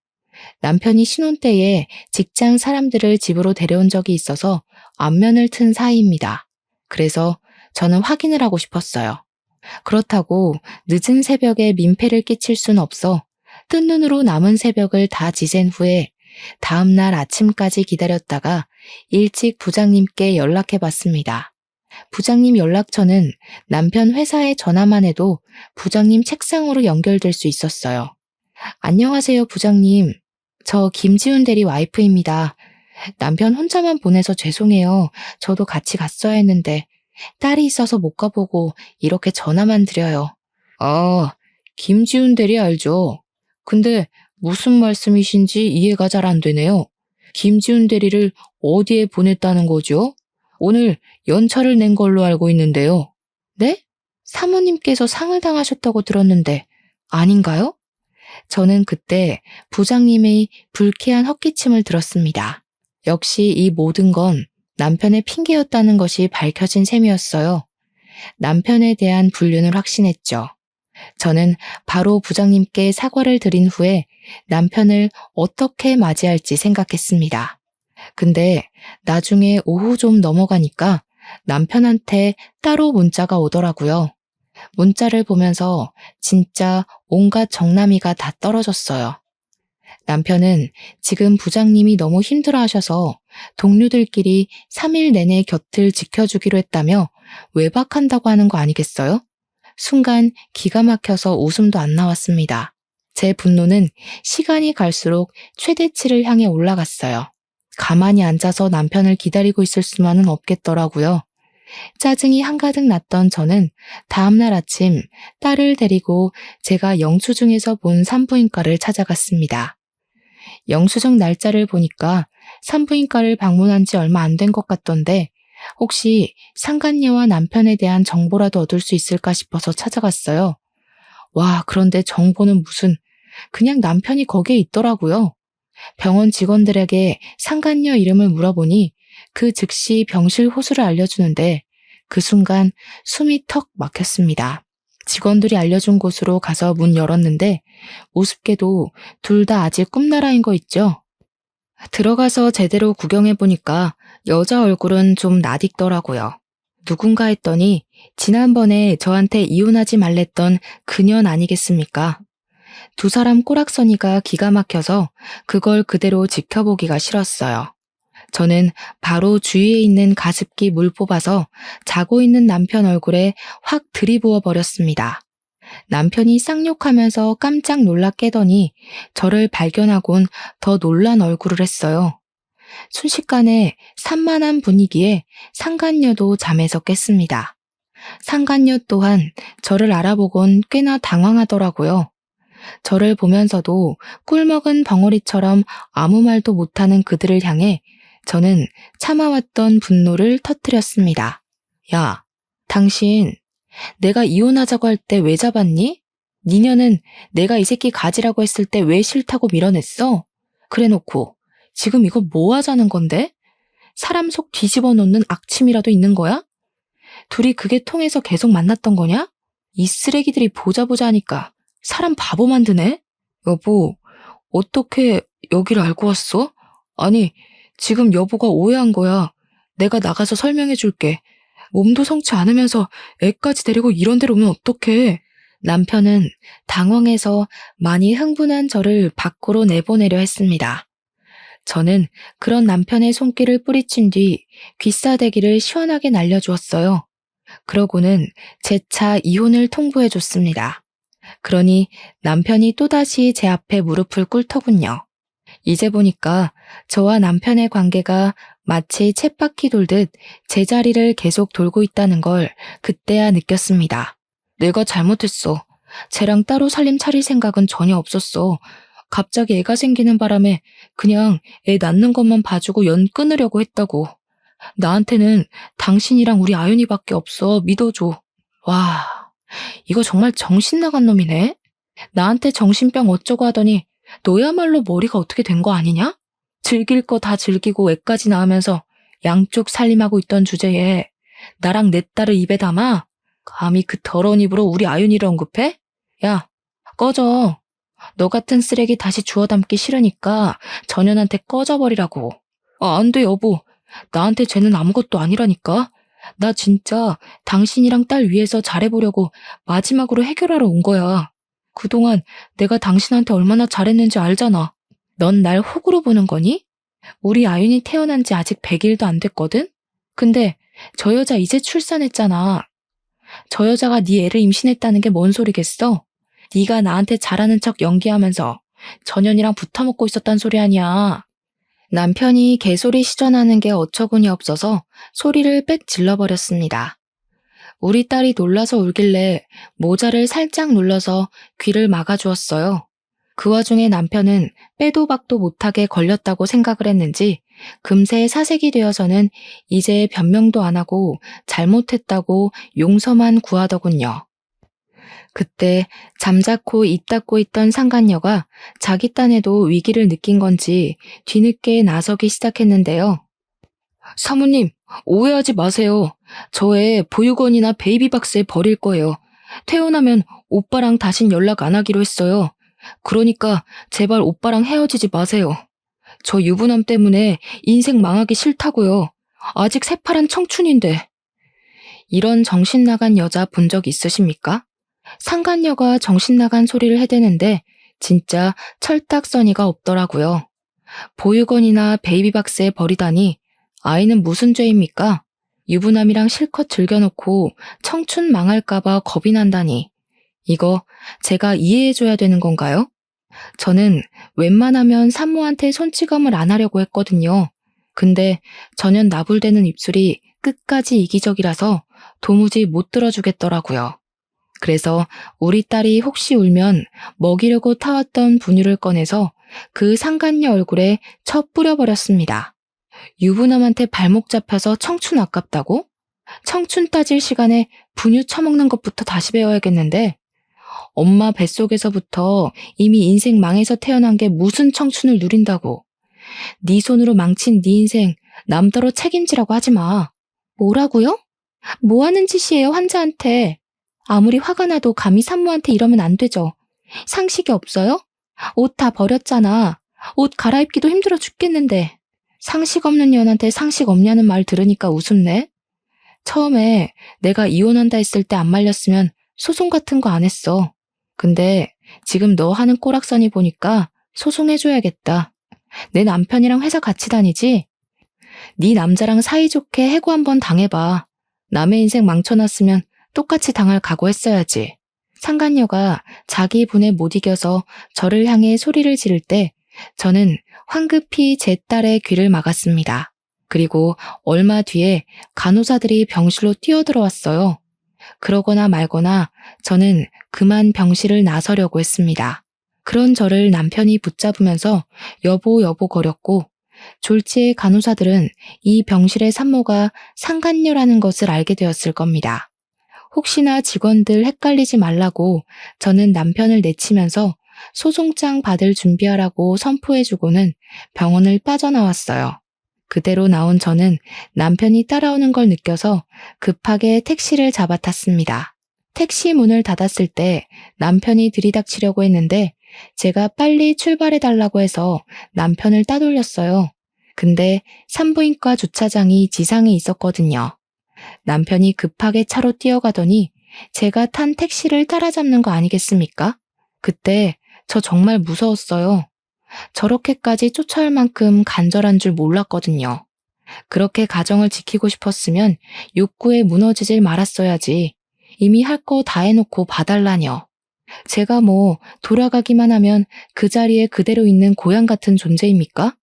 Speaker 1: 남편이 신혼 때에 직장 사람들을 집으로 데려온 적이 있어서 안면을 튼 사이입니다. 그래서 저는 확인을 하고 싶었어요. 그렇다고 늦은 새벽에 민폐를 끼칠 순 없어 뜬 눈으로 남은 새벽을 다 지샌 후에 다음날 아침까지 기다렸다가 일찍 부장님께 연락해봤습니다. 부장님 연락처는 남편 회사에 전화만 해도 부장님 책상으로 연결될 수 있었어요. 안녕하세요, 부장님. 저 김지훈 대리 와이프입니다. 남편 혼자만 보내서 죄송해요. 저도 같이 갔어야 했는데 딸이 있어서 못 가보고 이렇게 전화만 드려요. 아, 김지훈 대리 알죠? 근데 무슨 말씀이신지 이해가 잘 안 되네요. 김지훈 대리를 어디에 보냈다는 거죠? 오늘 연차를 낸 걸로 알고 있는데요. 네? 사모님께서 상을 당하셨다고 들었는데 아닌가요? 저는 그때 부장님의 불쾌한 헛기침을 들었습니다. 역시 이 모든 건 남편의 핑계였다는 것이 밝혀진 셈이었어요. 남편에 대한 불륜을 확신했죠. 저는 바로 부장님께 사과를 드린 후에 남편을 어떻게 맞이할지 생각했습니다. 근데 나중에 오후 좀 넘어가니까 남편한테 따로 문자가 오더라고요. 문자를 보면서 진짜 온갖 정남이가 다 떨어졌어요. 남편은 지금 부장님이 너무 힘들어하셔서 동료들끼리 3일 내내 곁을 지켜주기로 했다며 외박한다고 하는 거 아니겠어요? 순간 기가 막혀서 웃음도 안 나왔습니다. 제 분노는 시간이 갈수록 최대치를 향해 올라갔어요. 가만히 앉아서 남편을 기다리고 있을 수만은 없겠더라고요. 짜증이 한가득 났던 저는 다음날 아침 딸을 데리고 제가 영수증에서 본 산부인과를 찾아갔습니다. 영수증 날짜를 보니까 산부인과를 방문한 지 얼마 안 된 것 같던데 혹시 상간녀와 남편에 대한 정보라도 얻을 수 있을까 싶어서 찾아갔어요. 와, 그런데 정보는 무슨 그냥 남편이 거기에 있더라고요. 병원 직원들에게 상간녀 이름을 물어보니 그 즉시 병실 호수를 알려주는데 그 순간 숨이 턱 막혔습니다. 직원들이 알려준 곳으로 가서 문 열었는데 우습게도 둘 다 아직 꿈나라인 거 있죠? 들어가서 제대로 구경해보니까 여자 얼굴은 좀 낯익더라고요. 누군가 했더니 지난번에 저한테 이혼하지 말랬던 그년 아니겠습니까? 두 사람 꼬락서니가 기가 막혀서 그걸 그대로 지켜보기가 싫었어요. 저는 바로 주위에 있는 가습기 물 뽑아서 자고 있는 남편 얼굴에 확 들이부어 버렸습니다. 남편이 쌍욕하면서 깜짝 놀라 깨더니 저를 발견하곤 더 놀란 얼굴을 했어요. 순식간에 산만한 분위기에 상간녀도 잠에서 깼습니다. 상간녀 또한 저를 알아보곤 꽤나 당황하더라고요. 저를 보면서도 꿀먹은 벙어리처럼 아무 말도 못하는 그들을 향해 저는 참아왔던 분노를 터뜨렸습니다. 야, 당신 내가 이혼하자고 할 때 왜 잡았니? 니녀는 내가 이 새끼 가지라고 했을 때 왜 싫다고 밀어냈어? 그래놓고 지금 이거 뭐 하자는 건데? 사람 속 뒤집어 놓는 악취미라도 있는 거야? 둘이 그게 통해서 계속 만났던 거냐? 이 쓰레기들이 보자 하니까 사람 바보 만드네? 여보, 어떻게 여기를 알고 왔어? 아니, 지금 여보가 오해한 거야. 내가 나가서 설명해 줄게. 몸도 성치 않으면서 애까지 데리고 이런 데로 오면 어떡해? 남편은 당황해서 많이 흥분한 저를 밖으로 내보내려 했습니다. 저는 그런 남편의 손길을 뿌리친 뒤 귀싸대기를 시원하게 날려주었어요. 그러고는 재차 이혼을 통보해 줬습니다. 그러니 남편이 또다시 제 앞에 무릎을 꿇더군요. 이제 보니까 저와 남편의 관계가 마치 쳇바퀴 돌듯 제자리를 계속 돌고 있다는 걸 그때야 느꼈습니다. 내가 잘못했어. 쟤랑 따로 살림 차릴 생각은 전혀 없었어. 갑자기 애가 생기는 바람에 그냥 애 낳는 것만 봐주고 연 끊으려고 했다고. 나한테는 당신이랑 우리 아윤이밖에 없어. 믿어줘. 와, 이거 정말 정신 나간 놈이네. 나한테 정신병 어쩌고 하더니 너야말로 머리가 어떻게 된 거 아니냐? 즐길 거 다 즐기고 애까지 낳으면서 양쪽 살림하고 있던 주제에 나랑 내 딸을 입에 담아? 감히 그 더러운 입으로 우리 아윤이를 언급해? 야, 꺼져. 너 같은 쓰레기 다시 주워 담기 싫으니까 전현한테 꺼져버리라고. 안 돼, 여보. 나한테 쟤는 아무것도 아니라니까. 나 진짜 당신이랑 딸 위해서 잘해보려고 마지막으로 해결하러 온 거야. 그동안 내가 당신한테 얼마나 잘했는지 알잖아. 넌 날 호구로 보는 거니? 우리 아윤이 태어난 지 아직 100일도 안 됐거든? 근데 저 여자 이제 출산했잖아. 저 여자가 네 애를 임신했다는 게 뭔 소리겠어? 네가 나한테 잘하는 척 연기하면서 전현이랑 붙어먹고 있었단 소리 아니야. 남편이 개소리 시전하는 게 어처구니 없어서 소리를 빽 질러버렸습니다. 우리 딸이 놀라서 울길래 모자를 살짝 눌러서 귀를 막아주었어요. 그 와중에 남편은 빼도 박도 못하게 걸렸다고 생각을 했는지 금세 사색이 되어서는 이제 변명도 안 하고 잘못했다고 용서만 구하더군요. 그때 잠자코 입 닫고 있던 상간녀가 자기 딴에도 위기를 느낀 건지 뒤늦게 나서기 시작했는데요. 사모님, 오해하지 마세요. 저 애 보육원이나 베이비박스에 버릴 거예요. 태어나면 오빠랑 다신 연락 안 하기로 했어요. 그러니까 제발 오빠랑 헤어지지 마세요. 저 유부남 때문에 인생 망하기 싫다고요. 아직 새파란 청춘인데. 이런 정신 나간 여자 본 적 있으십니까? 상간녀가 정신 나간 소리를 해대는데 진짜 철딱서니가 없더라고요. 보육원이나 베이비박스에 버리다니 아이는 무슨 죄입니까? 유부남이랑 실컷 즐겨놓고 청춘 망할까봐 겁이 난다니. 이거 제가 이해해줘야 되는 건가요? 저는 웬만하면 산모한테 손찌검을 안 하려고 했거든요. 근데 전혀 나불대는 입술이 끝까지 이기적이라서 도무지 못 들어주겠더라고요. 그래서 우리 딸이 혹시 울면 먹이려고 타왔던 분유를 꺼내서 그 상간녀 얼굴에 쳐 뿌려버렸습니다. 유부남한테 발목 잡혀서 청춘 아깝다고? 청춘 따질 시간에 분유 처먹는 것부터 다시 배워야겠는데 엄마 뱃속에서부터 이미 인생 망해서 태어난 게 무슨 청춘을 누린다고. 네 손으로 망친 네 인생 남더러 책임지라고 하지 마. 뭐라고요? 뭐 하는 짓이에요, 환자한테. 아무리 화가 나도 감히 산모한테 이러면 안 되죠. 상식이 없어요? 옷 다 버렸잖아. 옷 갈아입기도 힘들어 죽겠는데. 상식 없는 년한테 상식 없냐는 말 들으니까 우습네. 처음에 내가 이혼한다 했을 때 안 말렸으면 소송 같은 거 안 했어. 근데 지금 너 하는 꼬락서니 보니까 소송해줘야겠다. 내 남편이랑 회사 같이 다니지? 네 남자랑 사이좋게 해고 한번 당해봐. 남의 인생 망쳐놨으면 똑같이 당할 각오했어야지. 상간녀가 자기 분에 못 이겨서 저를 향해 소리를 지를 때 저는 황급히 제 딸의 귀를 막았습니다. 그리고 얼마 뒤에 간호사들이 병실로 뛰어들어왔어요. 그러거나 말거나 저는 그만 병실을 나서려고 했습니다. 그런 저를 남편이 붙잡으면서 여보 여보 거렸고 졸지의 간호사들은 이 병실의 산모가 상간녀라는 것을 알게 되었을 겁니다. 혹시나 직원들 헷갈리지 말라고 저는 남편을 내치면서 소송장 받을 준비하라고 선포해주고는 병원을 빠져나왔어요. 그대로 나온 저는 남편이 따라오는 걸 느껴서 급하게 택시를 잡아탔습니다. 택시 문을 닫았을 때 남편이 들이닥치려고 했는데 제가 빨리 출발해달라고 해서 남편을 따돌렸어요. 근데 산부인과 주차장이 지상에 있었거든요. 남편이 급하게 차로 뛰어가더니 제가 탄 택시를 따라잡는 거 아니겠습니까? 그때 저 정말 무서웠어요. 저렇게까지 쫓아올 만큼 간절한 줄 몰랐거든요. 그렇게 가정을 지키고 싶었으면 욕구에 무너지질 말았어야지. 이미 할 거 다 해놓고 봐달라뇨. 제가 뭐 돌아가기만 하면 그 자리에 그대로 있는 고양 같은 존재입니까?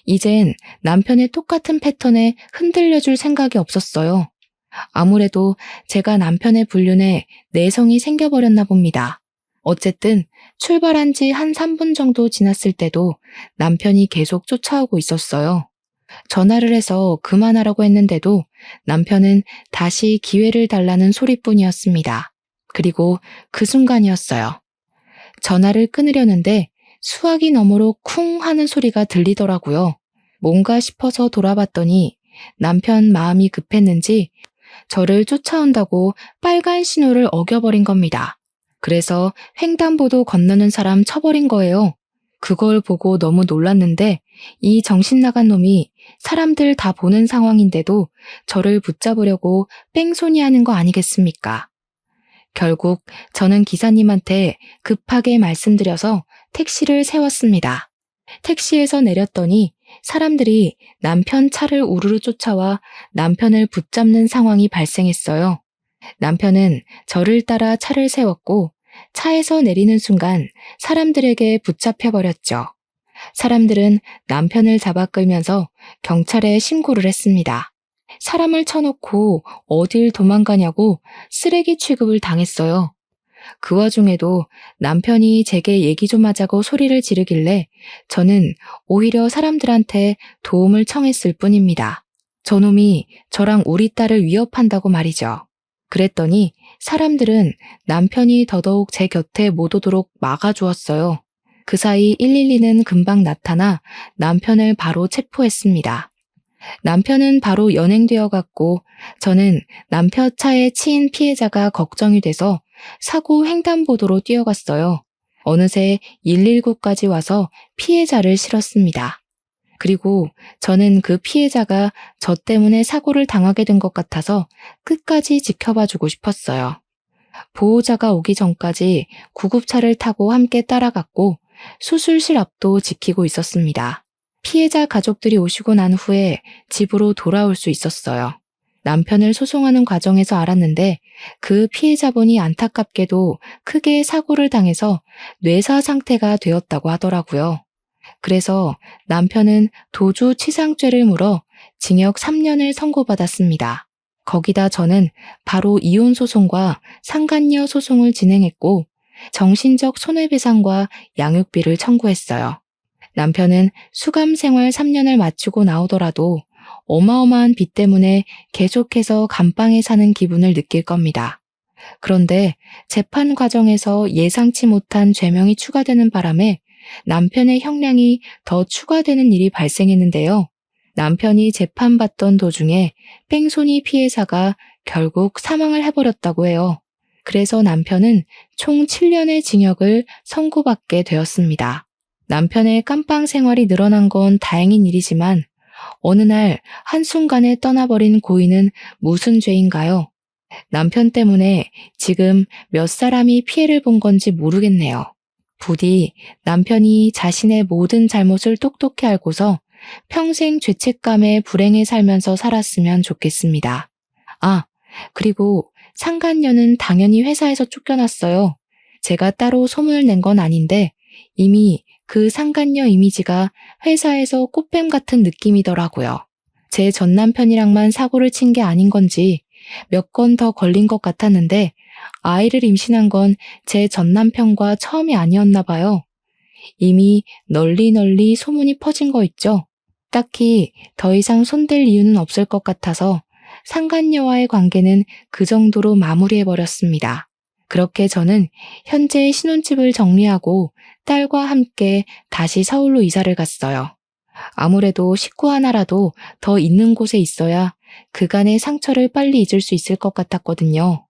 Speaker 1: 이젠 남편의 똑같은 패턴에 흔들려줄 생각이 없었어요. 아무래도 제가 남편의 불륜에 내성이 생겨버렸나 봅니다. 어쨌든 출발한 지 한 3분 정도 지났을 때도 남편이 계속 쫓아오고 있었어요. 전화를 해서 그만하라고 했는데도 남편은 다시 기회를 달라는 소리뿐이었습니다. 그리고 그 순간이었어요. 전화를 끊으려는데 수화기 너머로 쿵 하는 소리가 들리더라고요. 뭔가 싶어서 돌아봤더니 남편 마음이 급했는지 저를 쫓아온다고 빨간 신호를 어겨버린 겁니다. 그래서 횡단보도 건너는 사람 쳐버린 거예요. 그걸 보고 너무 놀랐는데 이 정신 나간 놈이 사람들 다 보는 상황인데도 저를 붙잡으려고 뺑소니 하는 거 아니겠습니까? 결국 저는 기사님한테 급하게 말씀드려서 택시를 세웠습니다. 택시에서 내렸더니 사람들이 남편 차를 우르르 쫓아와 남편을 붙잡는 상황이 발생했어요. 남편은 저를 따라 차를 세웠고 차에서 내리는 순간 사람들에게 붙잡혀버렸죠. 사람들은 남편을 잡아 끌면서 경찰에 신고를 했습니다. 사람을 쳐놓고 어딜 도망가냐고 쓰레기 취급을 당했어요. 그 와중에도 남편이 제게 얘기 좀 하자고 소리를 지르길래 저는 오히려 사람들한테 도움을 청했을 뿐입니다. 저놈이 저랑 우리 딸을 위협한다고 말이죠. 그랬더니 사람들은 남편이 더더욱 제 곁에 못 오도록 막아주었어요. 그 사이 112는 금방 나타나 남편을 바로 체포했습니다. 남편은 바로 연행되어 갔고 저는 남편 차에 치인 피해자가 걱정이 돼서 사고 횡단보도로 뛰어갔어요. 어느새 119까지 와서 피해자를 실었습니다. 그리고 저는 그 피해자가 저 때문에 사고를 당하게 된 것 같아서 끝까지 지켜봐주고 싶었어요. 보호자가 오기 전까지 구급차를 타고 함께 따라갔고 수술실 앞도 지키고 있었습니다. 피해자 가족들이 오시고 난 후에 집으로 돌아올 수 있었어요. 남편을 소송하는 과정에서 알았는데 그 피해자분이 안타깝게도 크게 사고를 당해서 뇌사 상태가 되었다고 하더라고요. 그래서 남편은 도주치상죄를 물어 징역 3년을 선고받았습니다. 거기다 저는 바로 이혼 소송과 상간녀 소송을 진행했고 정신적 손해배상과 양육비를 청구했어요. 남편은 수감 생활 3년을 마치고 나오더라도 어마어마한 빚 때문에 계속해서 감방에 사는 기분을 느낄 겁니다. 그런데 재판 과정에서 예상치 못한 죄명이 추가되는 바람에 남편의 형량이 더 추가되는 일이 발생했는데요. 남편이 재판받던 도중에 뺑소니 피해자가 결국 사망을 해버렸다고 해요. 그래서 남편은 총 7년의 징역을 선고받게 되었습니다. 남편의 깜빵 생활이 늘어난 건 다행인 일이지만 어느 날 한순간에 떠나버린 고인은 무슨 죄인가요? 남편 때문에 지금 몇 사람이 피해를 본 건지 모르겠네요. 부디 남편이 자신의 모든 잘못을 똑똑히 알고서 평생 죄책감에 불행해 살면서 살았으면 좋겠습니다. 아, 그리고 상간녀는 당연히 회사에서 쫓겨났어요. 제가 따로 소문을 낸 건 아닌데 이미 그 상간녀 이미지가 회사에서 꽃뱀 같은 느낌이더라고요. 제 전남편이랑만 사고를 친 게 아닌 건지 몇 건 더 걸린 것 같았는데 아이를 임신한 건 제 전남편과 처음이 아니었나 봐요. 이미 널리 소문이 퍼진 거 있죠? 딱히 더 이상 손댈 이유는 없을 것 같아서 상간녀와의 관계는 그 정도로 마무리해버렸습니다. 그렇게 저는 현재 신혼집을 정리하고 딸과 함께 다시 서울로 이사를 갔어요. 아무래도 식구 하나라도 더 있는 곳에 있어야 그간의 상처를 빨리 잊을 수 있을 것 같았거든요.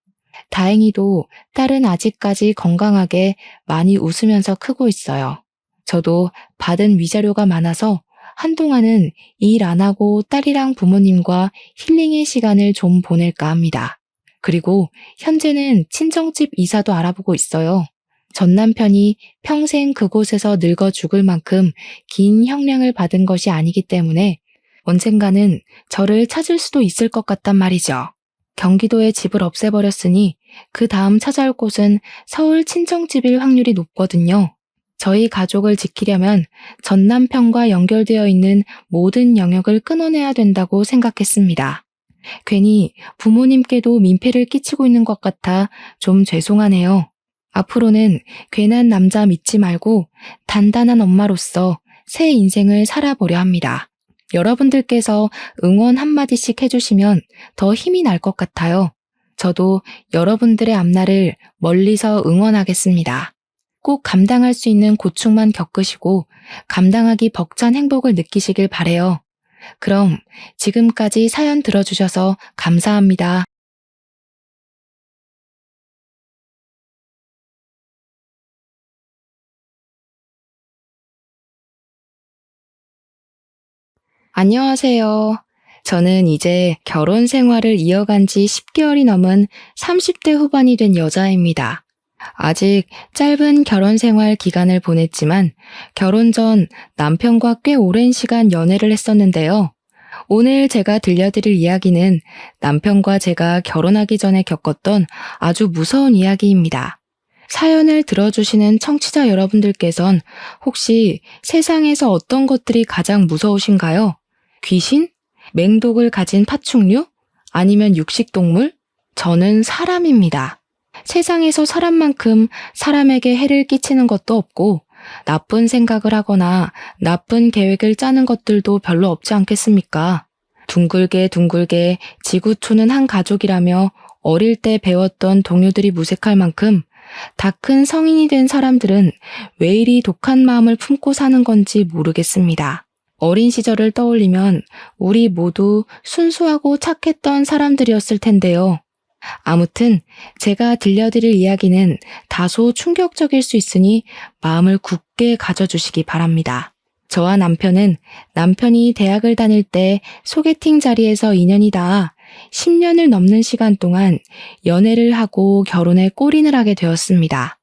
Speaker 1: 다행히도 딸은 아직까지 건강하게 많이 웃으면서 크고 있어요. 저도 받은 위자료가 많아서 한동안은 일 안 하고 딸이랑 부모님과 힐링의 시간을 좀 보낼까 합니다. 그리고 현재는 친정집 이사도 알아보고 있어요. 전 남편이 평생 그곳에서 늙어 죽을 만큼 긴 형량을 받은 것이 아니기 때문에 언젠가는 저를 찾을 수도 있을 것 같단 말이죠. 경기도에 집을 없애버렸으니 그 다음 찾아올 곳은 서울 친정집일 확률이 높거든요. 저희 가족을 지키려면 전 남편과 연결되어 있는 모든 영역을 끊어내야 된다고 생각했습니다. 괜히 부모님께도 민폐를 끼치고 있는 것 같아 좀 죄송하네요. 앞으로는 괜한 남자 믿지 말고 단단한 엄마로서 새 인생을 살아보려 합니다. 여러분들께서 응원 한마디씩 해주시면 더 힘이 날 것 같아요. 저도 여러분들의 앞날을 멀리서 응원하겠습니다. 꼭 감당할 수 있는 고충만 겪으시고 감당하기 벅찬 행복을 느끼시길 바래요. 그럼 지금까지 사연 들어주셔서 감사합니다. 안녕하세요. 저는 이제 결혼 생활을 이어간 지 10개월이 넘은 30대 후반이 된 여자입니다. 아직 짧은 결혼 생활 기간을 보냈지만 결혼 전 남편과 꽤 오랜 시간 연애를 했었는데요. 오늘 제가 들려드릴 이야기는 남편과 제가 결혼하기 전에 겪었던 아주 무서운 이야기입니다. 사연을 들어주시는 청취자 여러분들께선 혹시 세상에서 어떤 것들이 가장 무서우신가요? 귀신? 맹독을 가진 파충류? 아니면 육식동물? 저는 사람입니다. 세상에서 사람만큼 사람에게 해를 끼치는 것도 없고 나쁜 생각을 하거나 나쁜 계획을 짜는 것들도 별로 없지 않겠습니까? 둥글게 둥글게 지구촌은 한 가족이라며 어릴 때 배웠던 동요들이 무색할 만큼 다 큰 성인이 된 사람들은 왜 이리 독한 마음을 품고 사는 건지 모르겠습니다. 어린 시절을 떠올리면 우리 모두 순수하고 착했던 사람들이었을 텐데요. 아무튼 제가 들려드릴 이야기는 다소 충격적일 수 있으니 마음을 굳게 가져주시기 바랍니다. 저와 남편이 대학을 다닐 때 소개팅 자리에서 인연이 닿아 10년을 넘는 시간 동안 연애를 하고 결혼에 골인을 하게 되었습니다.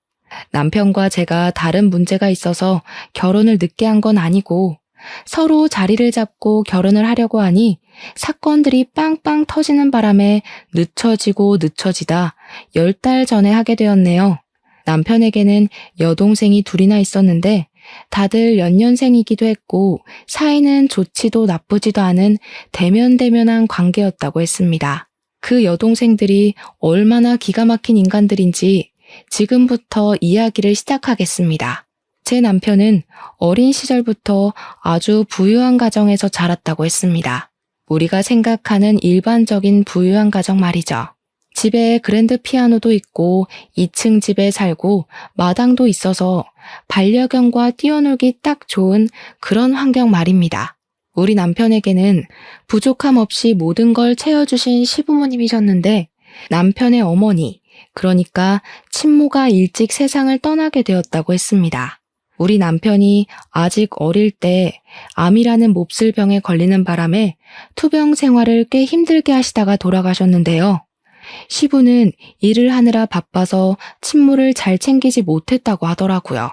Speaker 1: 남편과 제가 다른 문제가 있어서 결혼을 늦게 한 건 아니고 서로 자리를 잡고 결혼을 하려고 하니 사건들이 빵빵 터지는 바람에 늦춰지다 10달 전에 하게 되었네요. 남편에게는 여동생이 둘이나 있었는데 다들 연년생이기도 했고 사이는 좋지도 나쁘지도 않은 대면대면한 관계였다고 했습니다. 그 여동생들이 얼마나 기가 막힌 인간들인지 지금부터 이야기를 시작하겠습니다. 제 남편은 어린 시절부터 아주 부유한 가정에서 자랐다고 했습니다. 우리가 생각하는 일반적인 부유한 가정 말이죠. 집에 그랜드 피아노도 있고 2층 집에 살고 마당도 있어서 반려견과 뛰어놀기 딱 좋은 그런 환경 말입니다. 우리 남편에게는 부족함 없이 모든 걸 채워주신 시부모님이셨는데 남편의 어머니, 그러니까 친모가 일찍 세상을 떠나게 되었다고 했습니다. 우리 남편이 아직 어릴 때 암이라는 몹쓸 병에 걸리는 바람에 투병 생활을 꽤 힘들게 하시다가 돌아가셨는데요. 시부는 일을 하느라 바빠서 친모를 잘 챙기지 못했다고 하더라고요.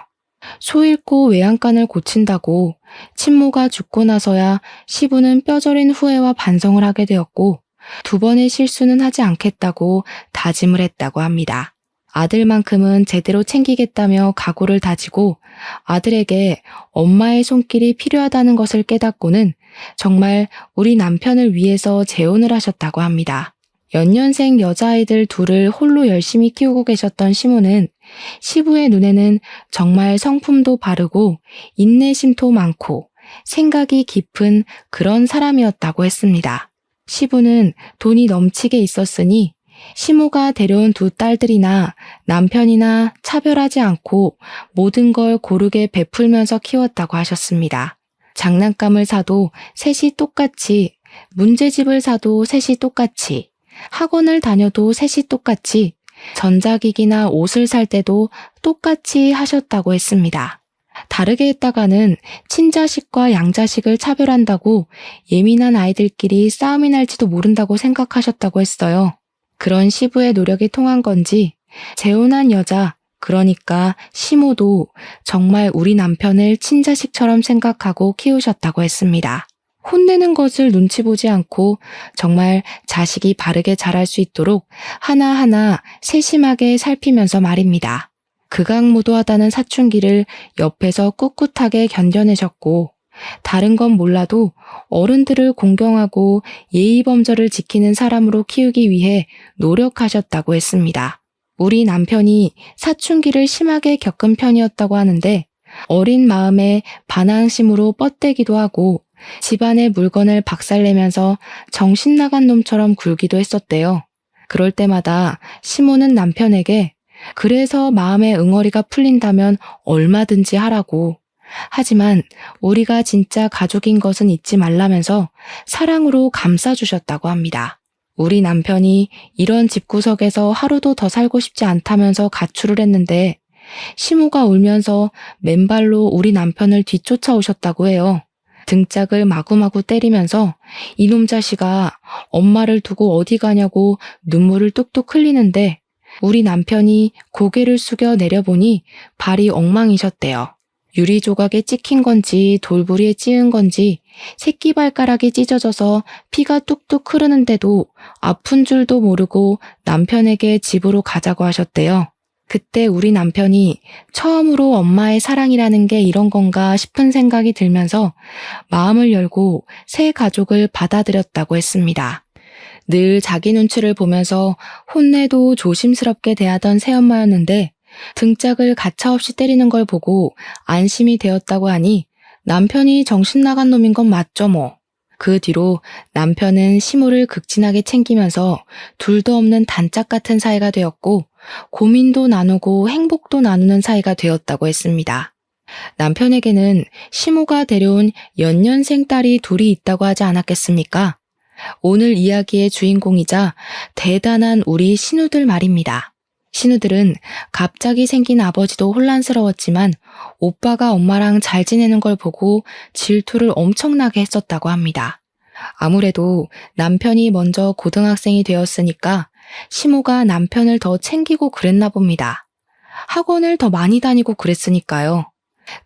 Speaker 1: 소 잃고 외양간을 고친다고 친모가 죽고 나서야 시부는 뼈저린 후회와 반성을 하게 되었고 2번의 실수는 하지 않겠다고 다짐을 했다고 합니다. 아들만큼은 제대로 챙기겠다며 각오를 다지고 아들에게 엄마의 손길이 필요하다는 것을 깨닫고는 정말 우리 남편을 위해서 재혼을 하셨다고 합니다. 연년생 여자아이들 둘을 홀로 열심히 키우고 계셨던 시모는 시부의 눈에는 정말 성품도 바르고 인내심도 많고 생각이 깊은 그런 사람이었다고 했습니다. 시부는 돈이 넘치게 있었으니 시모가 데려온 2 딸들이나 남편이나 차별하지 않고 모든 걸 고르게 베풀면서 키웠다고 하셨습니다. 장난감을 사도 셋이 똑같이, 문제집을 사도 셋이 똑같이, 학원을 다녀도 셋이 똑같이, 전자기기나 옷을 살 때도 똑같이 하셨다고 했습니다. 다르게 했다가는 친자식과 양자식을 차별한다고 예민한 아이들끼리 싸움이 날지도 모른다고 생각하셨다고 했어요. 그런 시부의 노력이 통한 건지 재혼한 여자, 그러니까 시모도 정말 우리 남편을 친자식처럼 생각하고 키우셨다고 했습니다. 혼내는 것을 눈치 보지 않고 정말 자식이 바르게 자랄 수 있도록 하나하나 세심하게 살피면서 말입니다. 극악무도하다는 사춘기를 옆에서 꿋꿋하게 견뎌내셨고 다른 건 몰라도 어른들을 공경하고 예의범절을 지키는 사람으로 키우기 위해 노력하셨다고 했습니다. 우리 남편이 사춘기를 심하게 겪은 편이었다고 하는데 어린 마음에 반항심으로 뻗대기도 하고 집안의 물건을 박살내면서 정신 나간 놈처럼 굴기도 했었대요. 그럴 때마다 시모는 남편에게 그래서 마음의 응어리가 풀린다면 얼마든지 하라고, 하지만 우리가 진짜 가족인 것은 잊지 말라면서 사랑으로 감싸주셨다고 합니다. 우리 남편이 이런 집구석에서 하루도 더 살고 싶지 않다면서 가출을 했는데 시모가 울면서 맨발로 우리 남편을 뒤쫓아오셨다고 해요. 등짝을 마구마구 때리면서 이놈 자식아, 엄마를 두고 어디 가냐고 눈물을 뚝뚝 흘리는데 우리 남편이 고개를 숙여 내려보니 발이 엉망이셨대요. 유리 조각에 찍힌 건지 돌부리에 찧은 건지 새끼발가락이 찢어져서 피가 뚝뚝 흐르는데도 아픈 줄도 모르고 남편에게 집으로 가자고 하셨대요. 그때 우리 남편이 처음으로 엄마의 사랑이라는 게 이런 건가 싶은 생각이 들면서 마음을 열고 새 가족을 받아들였다고 했습니다. 늘 자기 눈치를 보면서 혼내도 조심스럽게 대하던 새엄마였는데 등짝을 가차없이 때리는 걸 보고 안심이 되었다고 하니 남편이 정신 나간 놈인 건 맞죠 뭐. 그 뒤로 남편은 시모를 극진하게 챙기면서 둘도 없는 단짝 같은 사이가 되었고 고민도 나누고 행복도 나누는 사이가 되었다고 했습니다. 남편에게는 시모가 데려온 연년생 딸이 둘이 있다고 하지 않았겠습니까? 오늘 이야기의 주인공이자 대단한 우리 신우들 말입니다. 신우들은 갑자기 생긴 아버지도 혼란스러웠지만 오빠가 엄마랑 잘 지내는 걸 보고 질투를 엄청나게 했었다고 합니다. 아무래도 남편이 먼저 고등학생이 되었으니까 시모가 남편을 더 챙기고 그랬나 봅니다. 학원을 더 많이 다니고 그랬으니까요.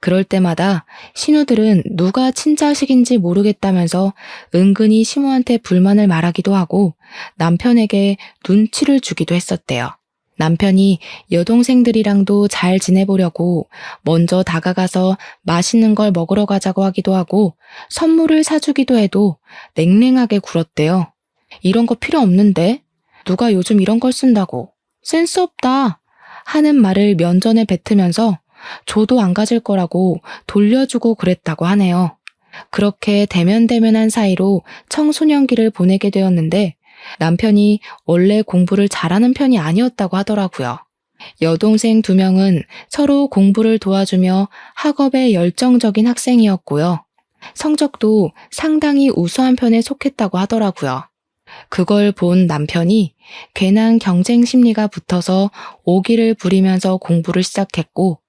Speaker 1: 그럴 때마다 신우들은 누가 친자식인지 모르겠다면서 은근히 시모한테 불만을 말하기도 하고 남편에게 눈치를 주기도 했었대요. 남편이 여동생들이랑도 잘 지내보려고 먼저 다가가서 맛있는 걸 먹으러 가자고 하기도 하고 선물을 사주기도 해도 냉랭하게 굴었대요. 이런 거 필요 없는데? 누가 요즘 이런 걸 쓴다고? 센스 없다! 하는 말을 면전에 뱉으면서 저도 안 가질 거라고 돌려주고 그랬다고 하네요. 그렇게 대면대면한 사이로 청소년기를 보내게 되었는데 남편이 원래 공부를 잘하는 편이 아니었다고 하더라고요. 여동생 2명은 서로 공부를 도와주며 학업에 열정적인 학생이었고요. 성적도 상당히 우수한 편에 속했다고 하더라고요. 그걸 본 남편이 괜한 경쟁 심리가 붙어서 오기를 부리면서 공부를 시작했고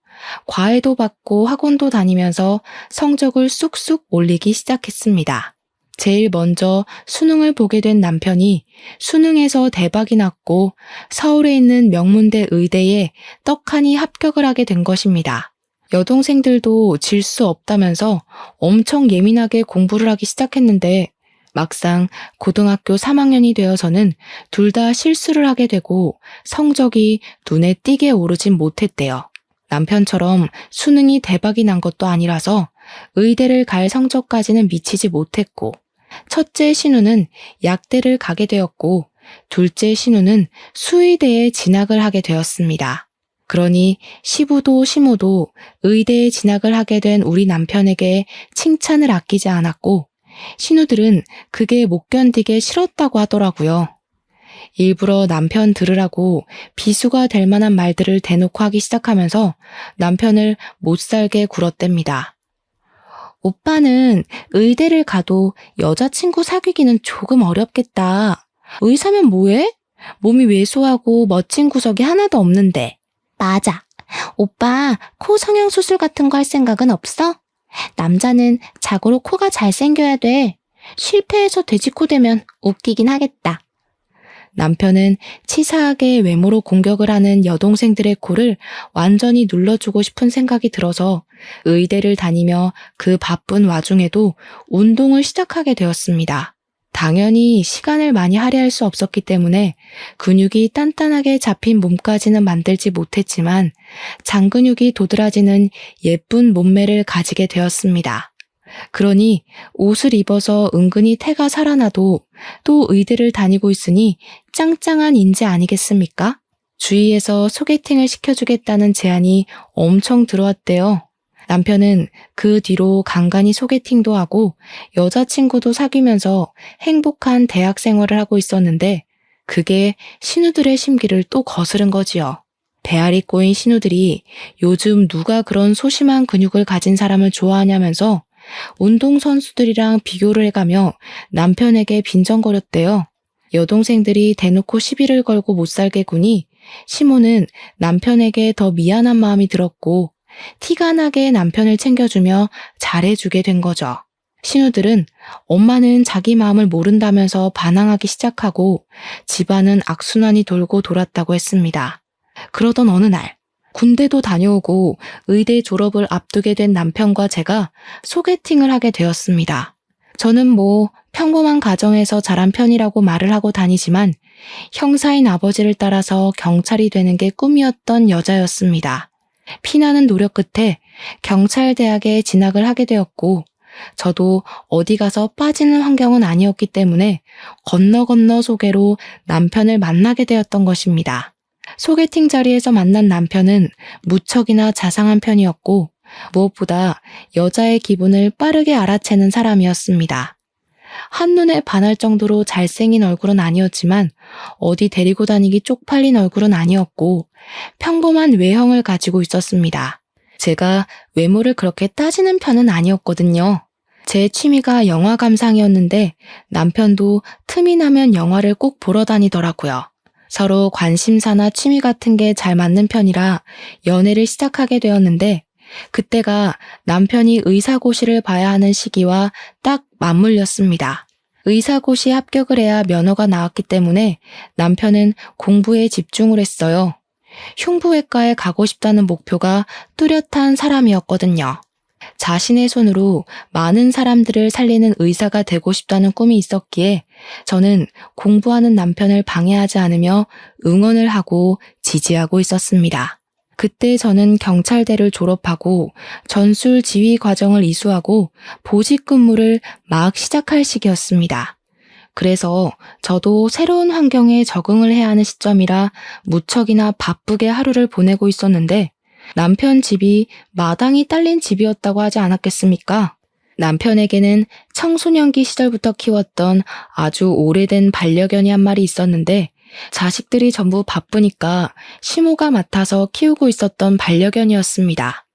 Speaker 1: 과외도 받고 학원도 다니면서 성적을 쑥쑥 올리기 시작했습니다. 제일 먼저 수능을 보게 된 남편이 수능에서 대박이 났고 서울에 있는 명문대 의대에 떡하니 합격을 하게 된 것입니다. 여동생들도 질 수 없다면서 엄청 예민하게 공부를 하기 시작했는데 막상 고등학교 3학년이 되어서는 둘 다 실수를 하게 되고 성적이 눈에 띄게 오르진 못했대요. 남편처럼 수능이 대박이 난 것도 아니라서 의대를 갈 성적까지는 미치지 못했고 첫째 신우는 약대를 가게 되었고 둘째 신우는 수의대에 진학을 하게 되었습니다. 그러니 시부도 시모도 의대에 진학을 하게 된 우리 남편에게 칭찬을 아끼지 않았고 신우들은 그게 못 견디게 싫었다고 하더라고요. 일부러 남편 들으라고 비수가 될 만한 말들을 대놓고 하기 시작하면서 남편을 못살게 굴었답니다. 오빠는 의대를 가도 여자친구 사귀기는 조금 어렵겠다. 의사면 뭐해? 몸이 왜소하고 멋진 구석이 하나도 없는데. 맞아. 오빠 코 성형수술 같은 거 할 생각은 없어? 남자는 자고로 코가 잘생겨야 돼. 실패해서 돼지코 되면 웃기긴 하겠다. 남편은 치사하게 외모로 공격을 하는 여동생들의 코를 완전히 눌러주고 싶은 생각이 들어서 의대를 다니며 그 바쁜 와중에도 운동을 시작하게 되었습니다. 당연히 시간을 많이 할애할 수 없었기 때문에 근육이 단단하게 잡힌 몸까지는 만들지 못했지만 장근육이 도드라지는 예쁜 몸매를 가지게 되었습니다. 그러니 옷을 입어서 은근히 태가 살아나도 또 의대를 다니고 있으니 짱짱한 인재 아니겠습니까? 주위에서 소개팅을 시켜주겠다는 제안이 엄청 들어왔대요. 남편은 그 뒤로 간간히 소개팅도 하고 여자친구도 사귀면서 행복한 대학 생활을 하고 있었는데 그게 신우들의 심기를 또 거스른 거지요. 배알이 꼬인 신우들이 요즘 누가 그런 소심한 근육을 가진 사람을 좋아하냐면서 운동선수들이랑 비교를 해가며 남편에게 빈정거렸대요. 여동생들이 대놓고 시비를 걸고 못살게 구니 시모는 남편에게 더 미안한 마음이 들었고 티가 나게 남편을 챙겨주며 잘해주게 된 거죠. 신우들은 엄마는 자기 마음을 모른다면서 반항하기 시작하고 집안은 악순환이 돌고 돌았다고 했습니다. 그러던 어느 날 군대도 다녀오고 의대 졸업을 앞두게 된 남편과 제가 소개팅을 하게 되었습니다. 저는 평범한 가정에서 자란 편이라고 말을 하고 다니지만 형사인 아버지를 따라서 경찰이 되는 게 꿈이었던 여자였습니다. 피나는 노력 끝에 경찰대학에 진학을 하게 되었고 저도 어디 가서 빠지는 환경은 아니었기 때문에 건너 소개로 남편을 만나게 되었던 것입니다. 소개팅 자리에서 만난 남편은 무척이나 자상한 편이었고 무엇보다 여자의 기분을 빠르게 알아채는 사람이었습니다. 한눈에 반할 정도로 잘생긴 얼굴은 아니었지만 어디 데리고 다니기 쪽팔린 얼굴은 아니었고 평범한 외형을 가지고 있었습니다. 제가 외모를 그렇게 따지는 편은 아니었거든요. 제 취미가 영화 감상이었는데 남편도 틈이 나면 영화를 꼭 보러 다니더라고요. 서로 관심사나 취미 같은 게 잘 맞는 편이라 연애를 시작하게 되었는데 그때가 남편이 의사고시를 봐야 하는 시기와 딱 맞물렸습니다. 의사고시 합격을 해야 면허가 나왔기 때문에 남편은 공부에 집중을 했어요. 흉부외과에 가고 싶다는 목표가 뚜렷한 사람이었거든요. 자신의 손으로 많은 사람들을 살리는 의사가 되고 싶다는 꿈이 있었기에 저는 공부하는 남편을 방해하지 않으며 응원을 하고 지지하고 있었습니다. 그때 저는 경찰대를 졸업하고 전술 지휘 과정을 이수하고 보직 근무를 막 시작할 시기였습니다. 그래서 저도 새로운 환경에 적응을 해야 하는 시점이라 무척이나 바쁘게 하루를 보내고 있었는데 남편 집이 마당이 딸린 집이었다고 하지 않았겠습니까? 남편에게는 청소년기 시절부터 키웠던 아주 오래된 반려견이 한 마리 있었는데 자식들이 전부 바쁘니까 시모가 맡아서 키우고 있었던 반려견이었습니다.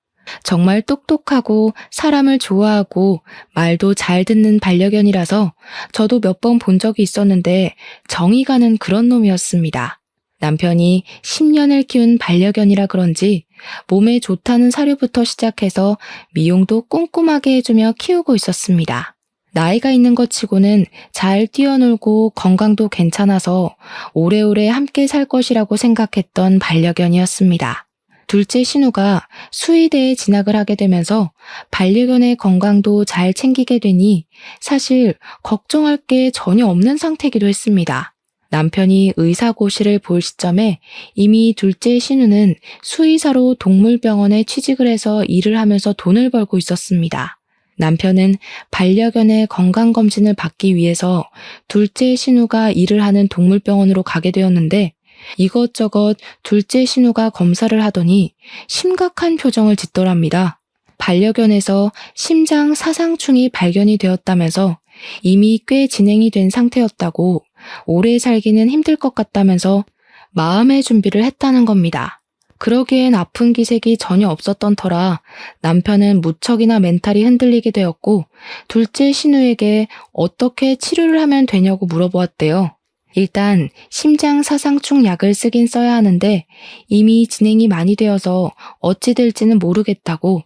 Speaker 1: 정말 똑똑하고 사람을 좋아하고 말도 잘 듣는 반려견이라서 저도 몇 번 본 적이 있었는데 정이 가는 그런 놈이었습니다. 남편이 10년을 키운 반려견이라 그런지 몸에 좋다는 사료부터 시작해서 미용도 꼼꼼하게 해주며 키우고 있었습니다. 나이가 있는 것 치고는 잘 뛰어놀고 건강도 괜찮아서 오래오래 함께 살 것이라고 생각했던 반려견이었습니다. 둘째 신우가 수의대에 진학을 하게 되면서 반려견의 건강도 잘 챙기게 되니 사실 걱정할 게 전혀 없는 상태이기도 했습니다. 남편이 의사고시를 볼 시점에 이미 둘째 신우는 수의사로 동물병원에 취직을 해서 일을 하면서 돈을 벌고 있었습니다. 남편은 반려견의 건강검진을 받기 위해서 둘째 신우가 일을 하는 동물병원으로 가게 되었는데 이것저것 둘째 신우가 검사를 하더니 심각한 표정을 짓더랍니다. 반려견에서 심장 사상충이 발견이 되었다면서 이미 꽤 진행이 된 상태였다고 오래 살기는 힘들 것 같다면서 마음의 준비를 했다는 겁니다. 그러기엔 아픈 기색이 전혀 없었던 터라 남편은 무척이나 멘탈이 흔들리게 되었고 둘째 신우에게 어떻게 치료를 하면 되냐고 물어보았대요. 일단 심장 사상충 약을 쓰긴 써야 하는데 이미 진행이 많이 되어서 어찌 될지는 모르겠다고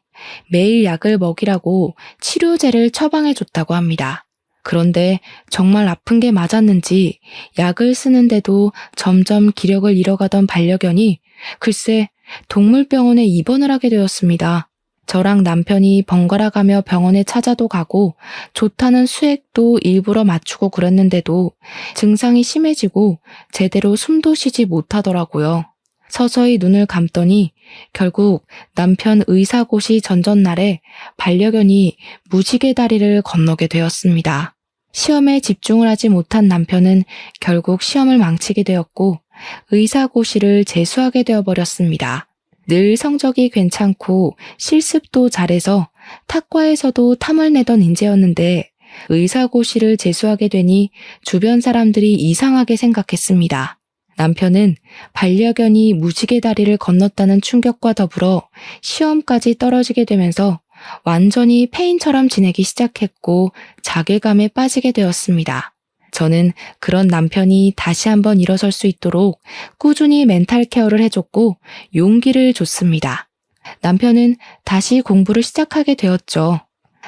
Speaker 1: 매일 약을 먹이라고 치료제를 처방해줬다고 합니다. 그런데 정말 아픈 게 맞았는지 약을 쓰는데도 점점 기력을 잃어가던 반려견이 글쎄 동물병원에 입원을 하게 되었습니다. 저랑 남편이 번갈아 가며 병원에 찾아도 가고 좋다는 수액도 일부러 맞추고 그랬는데도 증상이 심해지고 제대로 숨도 쉬지 못하더라고요. 서서히 눈을 감더니 결국 남편 의사고시 전전날에 반려견이 무지개 다리를 건너게 되었습니다. 시험에 집중을 하지 못한 남편은 결국 시험을 망치게 되었고 의사고시를 재수하게 되어버렸습니다. 늘 성적이 괜찮고 실습도 잘해서 탁과에서도 탐을 내던 인재였는데 의사고시를 재수하게 되니 주변 사람들이 이상하게 생각했습니다. 남편은 반려견이 무지개 다리를 건넜다는 충격과 더불어 시험까지 떨어지게 되면서 완전히 폐인처럼 지내기 시작했고 자괴감에 빠지게 되었습니다. 저는 그런 남편이 다시 한번 일어설 수 있도록 꾸준히 멘탈 케어를 해줬고 용기를 줬습니다. 남편은 다시 공부를 시작하게 되었죠.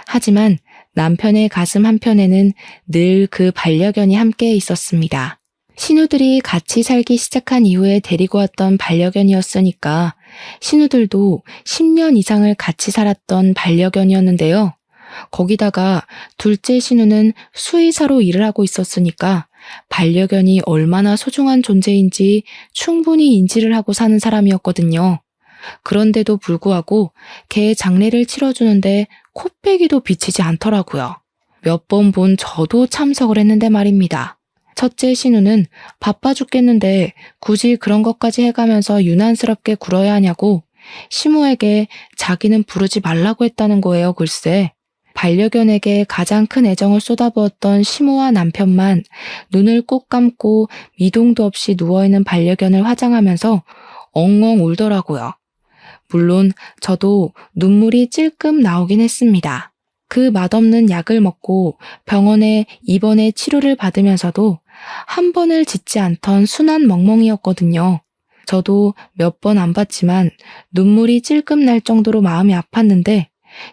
Speaker 1: 하지만 남편의 가슴 한편에는 늘 그 반려견이 함께 있었습니다. 신우들이 같이 살기 시작한 이후에 데리고 왔던 반려견이었으니까 신우들도 10년 이상을 같이 살았던 반려견이었는데요. 거기다가 둘째 신우는 수의사로 일을 하고 있었으니까 반려견이 얼마나 소중한 존재인지 충분히 인지를 하고 사는 사람이었거든요. 그런데도 불구하고 개 장례를 치러주는데 코빼기도 비치지 않더라고요. 몇 번 본 저도 참석을 했는데 말입니다. 첫째 신우는 바빠 죽겠는데 굳이 그런 것까지 해가면서 유난스럽게 굴어야 하냐고 시모에게 자기는 부르지 말라고 했다는 거예요, 글쎄. 반려견에게 가장 큰 애정을 쏟아부었던 시모와 남편만 눈을 꼭 감고 미동도 없이 누워있는 반려견을 화장하면서 엉엉 울더라고요. 물론 저도 눈물이 찔끔 나오긴 했습니다. 그 맛없는 약을 먹고 병원에 입원해 치료를 받으면서도 한 번을 짖지 않던 순한 멍멍이였거든요. 저도 몇 번 안 봤지만 눈물이 찔끔 날 정도로 마음이 아팠는데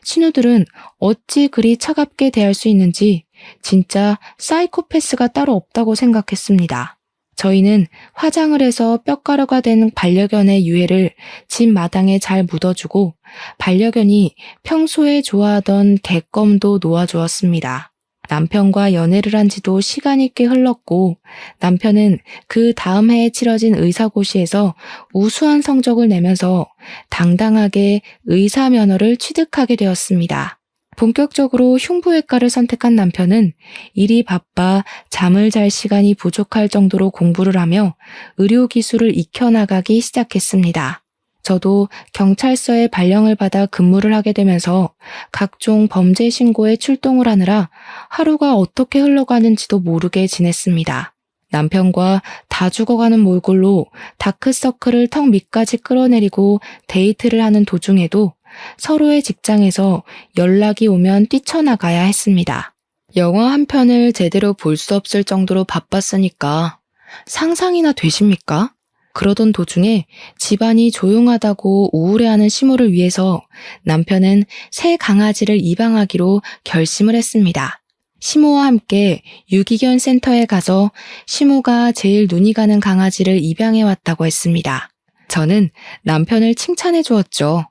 Speaker 1: 신우들은 어찌 그리 차갑게 대할 수 있는지 진짜 사이코패스가 따로 없다고 생각했습니다. 저희는 화장을 해서 뼈가루가 된 반려견의 유해를 집 마당에 잘 묻어주고 반려견이 평소에 좋아하던 개껌도 놓아주었습니다. 남편과 연애를 한 지도 시간이 꽤 흘렀고 남편은 그 다음 해에 치러진 의사고시에서 우수한 성적을 내면서 당당하게 의사 면허를 취득하게 되었습니다. 본격적으로 흉부외과를 선택한 남편은 일이 바빠 잠을 잘 시간이 부족할 정도로 공부를 하며 의료기술을 익혀나가기 시작했습니다. 저도 경찰서에 발령을 받아 근무를 하게 되면서 각종 범죄 신고에 출동을 하느라 하루가 어떻게 흘러가는지도 모르게 지냈습니다. 남편과 다 죽어가는 몰골로 다크서클을 턱 밑까지 끌어내리고 데이트를 하는 도중에도 서로의 직장에서 연락이 오면 뛰쳐나가야 했습니다. 영화 한 편을 제대로 볼 수 없을 정도로 바빴으니까 상상이나 되십니까? 그러던 도중에 집안이 조용하다고 우울해하는 시모를 위해서 남편은 새 강아지를 입양하기로 결심을 했습니다. 시모와 함께 유기견 센터에 가서 시모가 제일 눈이 가는 강아지를 입양해 왔다고 했습니다. 저는 남편을 칭찬해 주었죠.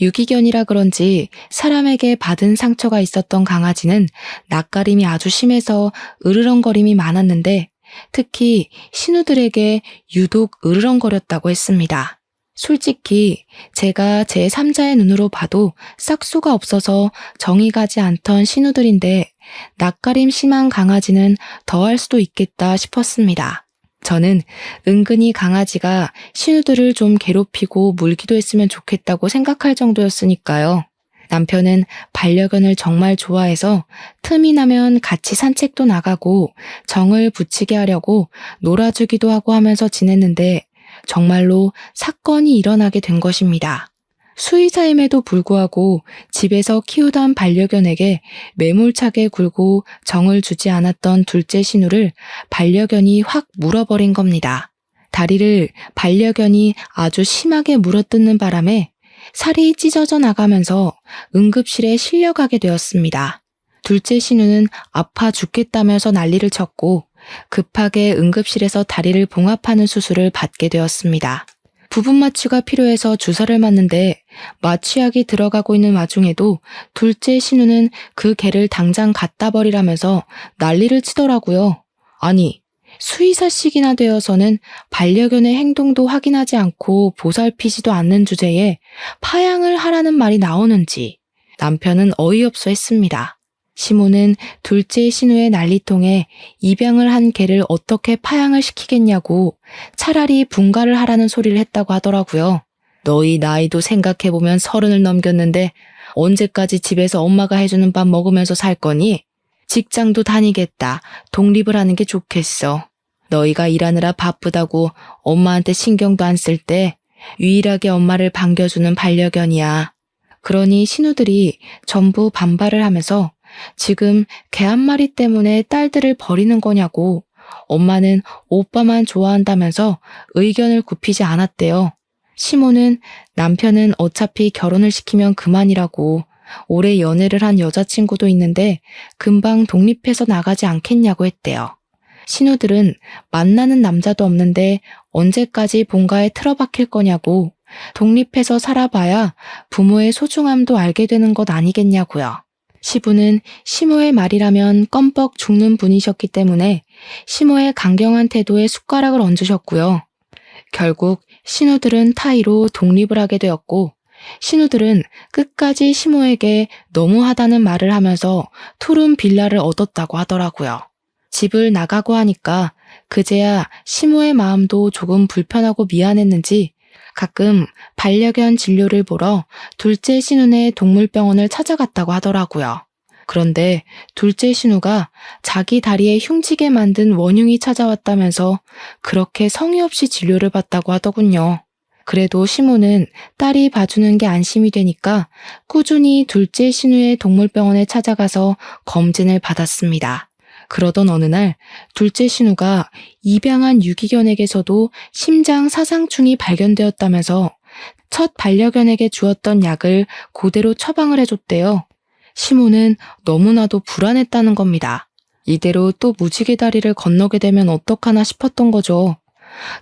Speaker 1: 유기견이라 그런지 사람에게 받은 상처가 있었던 강아지는 낯가림이 아주 심해서 으르렁거림이 많았는데 특히 신우들에게 유독 으르렁거렸다고 했습니다. 솔직히 제가 제3자의 눈으로 봐도 싹수가 없어서 정이 가지 않던 신우들인데 낯가림 심한 강아지는 더할 수도 있겠다 싶었습니다. 저는 은근히 강아지가 신우들을 좀 괴롭히고 물기도 했으면 좋겠다고 생각할 정도였으니까요. 남편은 반려견을 정말 좋아해서 틈이 나면 같이 산책도 나가고 정을 붙이게 하려고 놀아주기도 하고 하면서 지냈는데 정말로 사건이 일어나게 된 것입니다. 수의사임에도 불구하고 집에서 키우던 반려견에게 매몰차게 굴고 정을 주지 않았던 둘째 신우를 반려견이 확 물어버린 겁니다. 다리를 반려견이 아주 심하게 물어뜯는 바람에 살이 찢어져 나가면서 응급실에 실려가게 되었습니다. 둘째 신우는 아파 죽겠다면서 난리를 쳤고 급하게 응급실에서 다리를 봉합하는 수술을 받게 되었습니다. 부분 마취가 필요해서 주사를 맞는데 마취약이 들어가고 있는 와중에도 둘째 신우는 그 개를 당장 갖다 버리라면서 난리를 치더라고요. 아니, 수의사씩이나 되어서는 반려견의 행동도 확인하지 않고 보살피지도 않는 주제에 파양을 하라는 말이 나오는지 남편은 어이없어 했습니다. 시모는 둘째 신우의 난리통에 입양을 한 개를 어떻게 파양을 시키겠냐고 차라리 분가를 하라는 소리를 했다고 하더라고요. 너희 나이도 생각해보면 30을 넘겼는데 언제까지 집에서 엄마가 해주는 밥 먹으면서 살 거니? 직장도 다니겠다. 독립을 하는 게 좋겠어. 너희가 일하느라 바쁘다고 엄마한테 신경도 안 쓸 때 유일하게 엄마를 반겨주는 반려견이야. 그러니 신우들이 전부 반발을 하면서 지금 개 한 마리 때문에 딸들을 버리는 거냐고 엄마는 오빠만 좋아한다면서 의견을 굽히지 않았대요. 시모는 남편은 어차피 결혼을 시키면 그만이라고 오래 연애를 한 여자친구도 있는데 금방 독립해서 나가지 않겠냐고 했대요. 신우들은 만나는 남자도 없는데 언제까지 본가에 틀어박힐 거냐고, 독립해서 살아봐야 부모의 소중함도 알게 되는 것 아니겠냐고요. 시부는 시모의 말이라면 껌뻑 죽는 분이셨기 때문에 시모의 강경한 태도에 숟가락을 얹으셨고요. 결국 신우들은 타이로 독립을 하게 되었고, 신우들은 끝까지 시모에게 너무하다는 말을 하면서 투룸 빌라를 얻었다고 하더라고요. 집을 나가고 하니까 그제야 시모의 마음도 조금 불편하고 미안했는지 가끔 반려견 진료를 보러 둘째 신우네 동물병원을 찾아갔다고 하더라고요. 그런데 둘째 신우가 자기 다리에 흉지게 만든 원흉이 찾아왔다면서 그렇게 성의 없이 진료를 받다고 하더군요. 그래도 시모는 딸이 봐주는 게 안심이 되니까 꾸준히 둘째 신우의 동물병원에 찾아가서 검진을 받았습니다. 그러던 어느 날 둘째 신우가 입양한 유기견에게서도 심장 사상충이 발견되었다면서 첫 반려견에게 주었던 약을 그대로 처방을 해줬대요. 시모는 너무나도 불안했다는 겁니다. 이대로 또 무지개 다리를 건너게 되면 어떡하나 싶었던 거죠.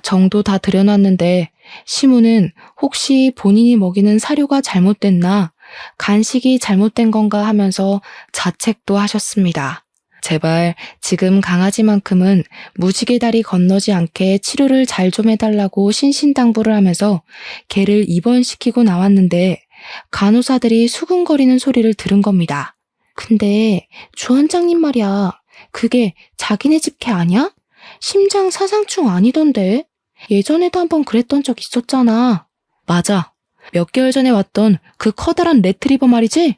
Speaker 1: 정도 다 들여놨는데 시모는 혹시 본인이 먹이는 사료가 잘못됐나, 간식이 잘못된 건가 하면서 자책도 하셨습니다. 제발 지금 강아지만큼은 무지개 다리 건너지 않게 치료를 잘 좀 해달라고 신신당부를 하면서 개를 입원시키고 나왔는데 간호사들이 수근거리는 소리를 들은 겁니다. 근데 주 원장님 말이야, 그게 자기네 집 개 아니야? 심장 사상충 아니던데? 예전에도 한번 그랬던 적 있었잖아. 맞아. 몇 개월 전에 왔던 그 커다란 레트리버 말이지?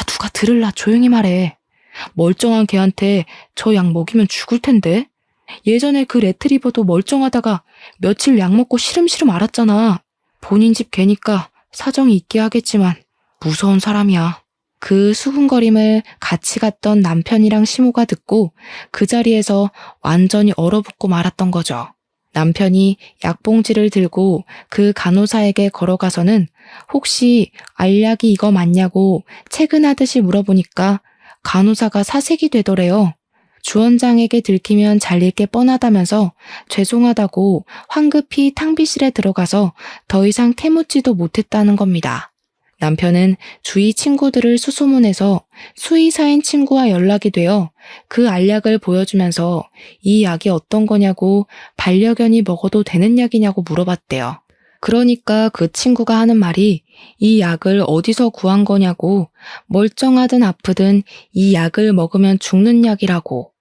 Speaker 1: 누가 들을라, 조용히 말해. 멀쩡한 개한테 저 약 먹이면 죽을 텐데. 예전에 그 레트리버도 멀쩡하다가 며칠 약 먹고 시름시름 앓았잖아. 본인 집 개니까 사정이 있게 하겠지만 무서운 사람이야. 그 수군거림을 같이 갔던 남편이랑 시모가 듣고 그 자리에서 완전히 얼어붙고 말았던 거죠. 남편이 약봉지를 들고 그 간호사에게 걸어가서는 혹시 알약이 이거 맞냐고 체근하듯이 물어보니까 간호사가 사색이 되더래요. 주원장에게 들키면 잘릴 게 뻔하다면서 죄송하다고 황급히 탕비실에 들어가서 더 이상 캐묻지도 못했다는 겁니다. 남편은 주위 친구들을 수소문해서 수의사인 친구와 연락이 되어 그 알약을 보여주면서 이 약이 어떤 거냐고, 반려견이 먹어도 되는 약이냐고 물어봤대요. 그러니까 그 친구가 하는 말이 이 약을 어디서 구한 거냐고, 멀쩡하든 아프든 이 약을 먹으면 죽는 약이라고,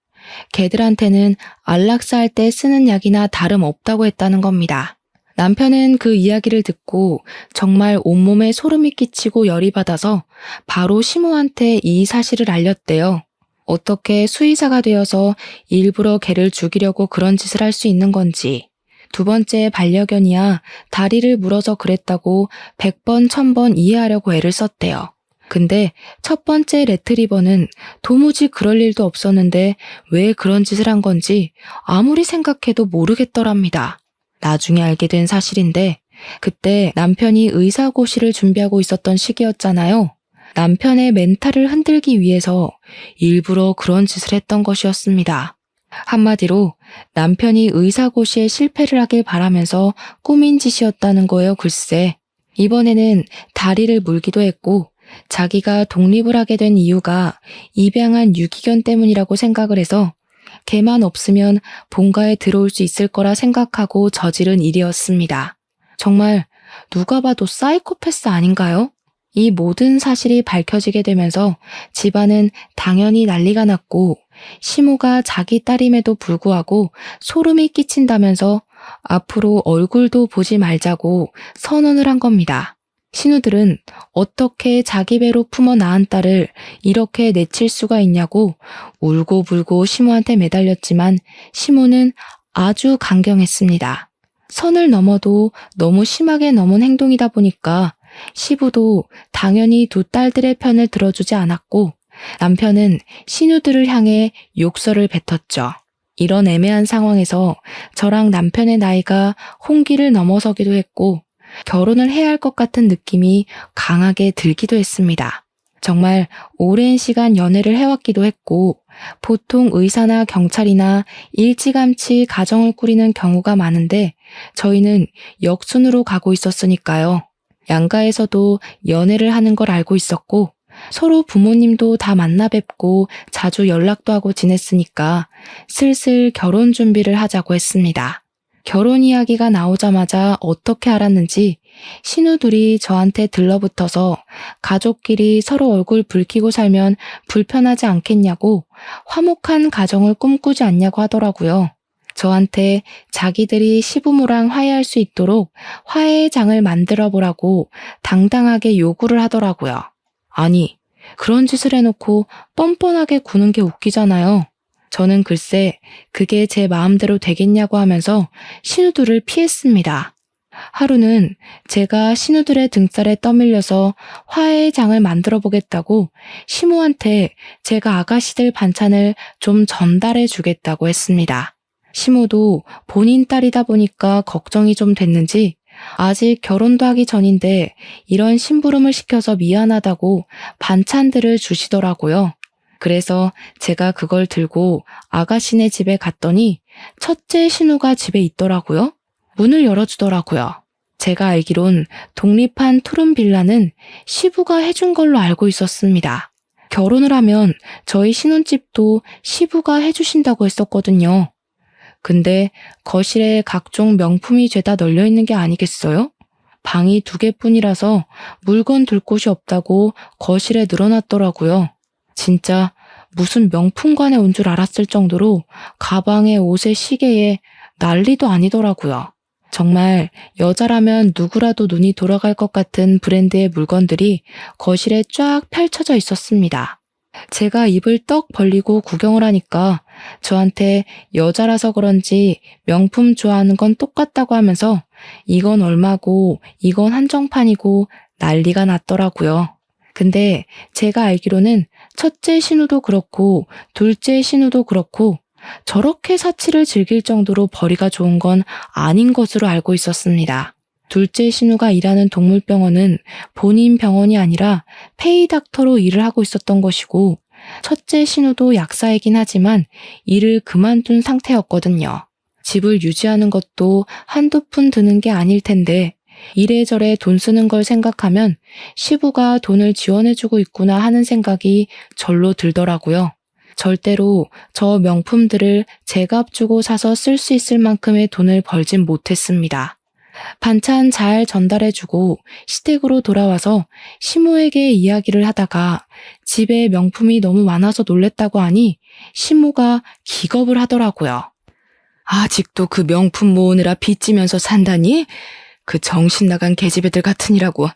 Speaker 1: 개들한테는 안락사 할 때 쓰는 약이나 다름없다고 했다는 겁니다. 남편은 그 이야기를 듣고 정말 온몸에 소름이 끼치고 열이 받아서 바로 시모한테 이 사실을 알렸대요. 어떻게 수의사가 되어서 일부러 개를 죽이려고 그런 짓을 할 수 있는 건지. 두 번째 반려견이야 다리를 물어서 그랬다고 100번 1000번 이해하려고 애를 썼대요. 근데 첫 번째 레트리버는 도무지 그럴 일도 없었는데 왜 그런 짓을 한 건지 아무리 생각해도 모르겠더랍니다. 나중에 알게 된 사실인데 그때 남편이 의사고시를 준비하고 있었던 시기였잖아요. 남편의 멘탈을 흔들기 위해서 일부러 그런 짓을 했던 것이었습니다. 한마디로 남편이 의사고시에 실패를 하길 바라면서 꾸민 짓이었다는 거예요, 글쎄. 이번에는 다리를 물기도 했고 자기가 독립을 하게 된 이유가 입양한 유기견 때문이라고 생각을 해서 개만 없으면 본가에 들어올 수 있을 거라 생각하고 저지른 일이었습니다. 정말 누가 봐도 사이코패스 아닌가요? 이 모든 사실이 밝혀지게 되면서 집안은 당연히 난리가 났고 시모가 자기 딸임에도 불구하고 소름이 끼친다면서 앞으로 얼굴도 보지 말자고 선언을 한 겁니다. 신우들은 어떻게 자기 배로 품어 낳은 딸을 이렇게 내칠 수가 있냐고 울고불고 시모한테 매달렸지만 시모는 아주 강경했습니다. 선을 넘어도 너무 심하게 넘은 행동이다 보니까 시부도 당연히 두 딸들의 편을 들어주지 않았고 남편은 신우들을 향해 욕설을 뱉었죠. 이런 애매한 상황에서 저랑 남편의 나이가 홍기를 넘어서기도 했고 결혼을 해야 할 것 같은 느낌이 강하게 들기도 했습니다. 정말 오랜 시간 연애를 해왔기도 했고, 보통 의사나 경찰이나 일찌감치 가정을 꾸리는 경우가 많은데, 저희는 역순으로 가고 있었으니까요. 양가에서도 연애를 하는 걸 알고 있었고, 서로 부모님도 다 만나 뵙고 자주 연락도 하고 지냈으니까 슬슬 결혼 준비를 하자고 했습니다. 결혼 이야기가 나오자마자 어떻게 알았는지 신우들이 저한테 들러붙어서 가족끼리 서로 얼굴 붉히고 살면 불편하지 않겠냐고 화목한 가정을 꿈꾸지 않냐고 하더라고요. 저한테 자기들이 시부모랑 화해할 수 있도록 화해의 장을 만들어 보라고 당당하게 요구를 하더라고요. 아니, 그런 짓을 해놓고 뻔뻔하게 구는 게 웃기잖아요. 저는 글쎄 그게 제 마음대로 되겠냐고 하면서 신우들을 피했습니다. 하루는 제가 신우들의 등살에 떠밀려서 화해의 장을 만들어 보겠다고 시모한테 제가 아가씨들 반찬을 좀 전달해 주겠다고 했습니다. 시모도 본인 딸이다 보니까 걱정이 좀 됐는지 아직 결혼도 하기 전인데 이런 심부름을 시켜서 미안하다고 반찬들을 주시더라고요. 그래서 제가 그걸 들고 아가씨네 집에 갔더니 첫째 신우가 집에 있더라고요. 문을 열어주더라고요. 제가 알기론 독립한 투룸 빌라는 시부가 해준 걸로 알고 있었습니다. 결혼을 하면 저희 신혼집도 시부가 해주신다고 했었거든요. 근데 거실에 각종 명품이 죄다 널려 있는 게 아니겠어요? 방이 2개뿐이라서 물건 둘 곳이 없다고 거실에 늘어놨더라고요. 진짜 무슨 명품관에 온 줄 알았을 정도로 가방에 옷에 시계에 난리도 아니더라고요. 정말 여자라면 누구라도 눈이 돌아갈 것 같은 브랜드의 물건들이 거실에 쫙 펼쳐져 있었습니다. 제가 입을 떡 벌리고 구경을 하니까 저한테 여자라서 그런지 명품 좋아하는 건 똑같다고 하면서 이건 얼마고 이건 한정판이고 난리가 났더라고요. 근데 제가 알기로는 첫째 신우도 그렇고 둘째 신우도 그렇고 저렇게 사치를 즐길 정도로 벌이가 좋은 건 아닌 것으로 알고 있었습니다. 둘째 신우가 일하는 동물병원은 본인 병원이 아니라 페이닥터로 일을 하고 있었던 것이고 첫째 신우도 약사이긴 하지만 일을 그만둔 상태였거든요. 집을 유지하는 것도 한두 푼 드는 게 아닐 텐데 이래저래 돈 쓰는 걸 생각하면 시부가 돈을 지원해주고 있구나 하는 생각이 절로 들더라고요. 절대로 저 명품들을 제값 주고 사서 쓸 수 있을 만큼의 돈을 벌진 못했습니다. 반찬 잘 전달해주고 시댁으로 돌아와서 시모에게 이야기를 하다가 집에 명품이 너무 많아서 놀랬다고 하니 시모가 기겁을 하더라고요. 아직도 그 명품 모으느라 빚지면서 산다니? 그 정신 나간 계집애들 같으니라고.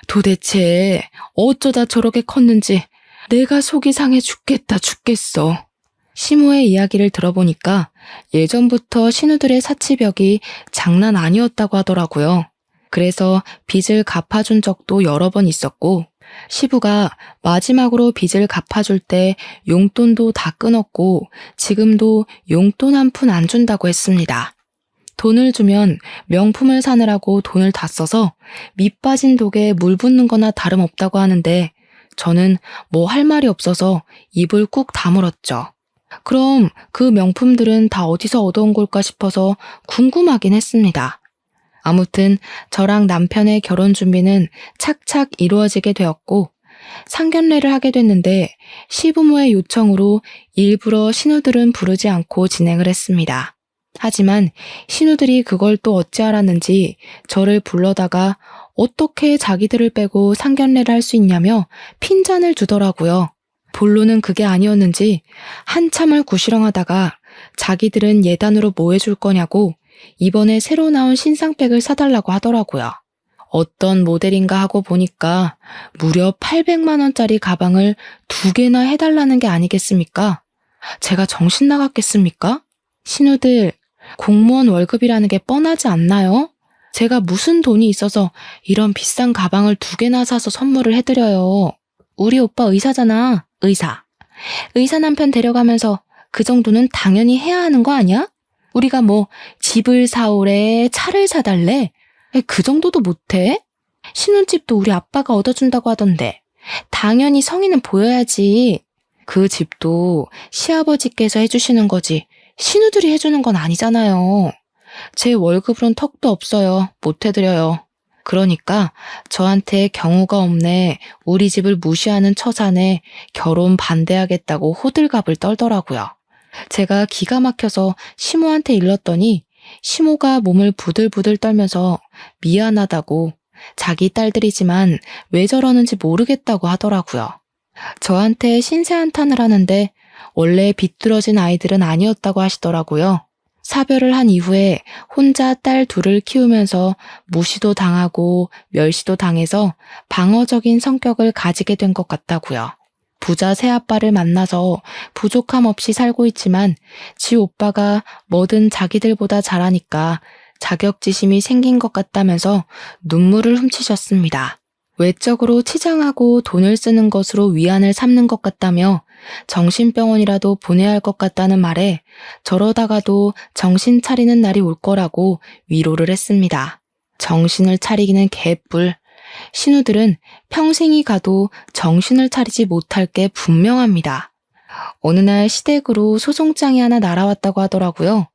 Speaker 1: 도대체 어쩌다 저렇게 컸는지 내가 속이 상해 죽겠어. 시모의 이야기를 들어보니까 예전부터 신우들의 사치벽이 장난 아니었다고 하더라고요. 그래서 빚을 갚아준 적도 여러 번 있었고 시부가 마지막으로 빚을 갚아줄 때 용돈도 다 끊었고 지금도 용돈 한 푼 안 준다고 했습니다. 돈을 주면 명품을 사느라고 돈을 다 써서 밑 빠진 독에 물 붓는 거나 다름없다고 하는데 저는 뭐 할 말이 없어서 입을 꾹 다물었죠. 그럼 그 명품들은 다 어디서 얻어온 걸까 싶어서 궁금하긴 했습니다. 아무튼 저랑 남편의 결혼 준비는 착착 이루어지게 되었고 상견례를 하게 됐는데 시부모의 요청으로 일부러 신우들은 부르지 않고 진행을 했습니다. 하지만 신우들이 그걸 또 어찌 알았는지 저를 불러다가 어떻게 자기들을 빼고 상견례를 할 수 있냐며 핀잔을 주더라고요. 본론은 그게 아니었는지 한참을 구시렁하다가 자기들은 예단으로 뭐 해줄 거냐고 이번에 새로 나온 신상백을 사달라고 하더라고요. 어떤 모델인가 하고 보니까 무려 800만 원짜리 가방을 2개나 해달라는 게 아니겠습니까? 제가 정신 나갔겠습니까? 신우들, 공무원 월급이라는 게 뻔하지 않나요? 제가 무슨 돈이 있어서 이런 비싼 가방을 2개나 사서 선물을 해드려요. 우리 오빠 의사잖아, 의사. 의사 남편 데려가면서 그 정도는 당연히 해야 하는 거 아니야? 우리가 뭐 집을 사오래, 차를 사달래? 그 정도도 못해? 신혼집도 우리 아빠가 얻어준다고 하던데 당연히 성의는 보여야지. 그 집도 시아버지께서 해주시는 거지 신우들이 해주는 건 아니잖아요. 제 월급으론 턱도 없어요. 못 해드려요. 그러니까 저한테 경우가 없네 우리 집을 무시하는 처사네 결혼 반대하겠다고 호들갑을 떨더라고요. 제가 기가 막혀서 시모한테 일렀더니 시모가 몸을 부들부들 떨면서 미안하다고 자기 딸들이지만 왜 저러는지 모르겠다고 하더라고요. 저한테 신세한탄을 하는데 원래 비뚤어진 아이들은 아니었다고 하시더라고요. 사별을 한 이후에 혼자 딸 둘을 키우면서 무시도 당하고 멸시도 당해서 방어적인 성격을 가지게 된 것 같다고요. 부자 새아빠를 만나서 부족함 없이 살고 있지만 지 오빠가 뭐든 자기들보다 잘하니까 자격지심이 생긴 것 같다면서 눈물을 훔치셨습니다. 외적으로 치장하고 돈을 쓰는 것으로 위안을 삼는 것 같다며 정신병원이라도 보내야 할 것 같다는 말에 저러다가도 정신 차리는 날이 올 거라고 위로를 했습니다. 정신을 차리기는 개뿔. 신우들은 평생이 가도 정신을 차리지 못할 게 분명합니다. 어느 날 시댁으로 소송장이 하나 날아왔다고 하더라고요.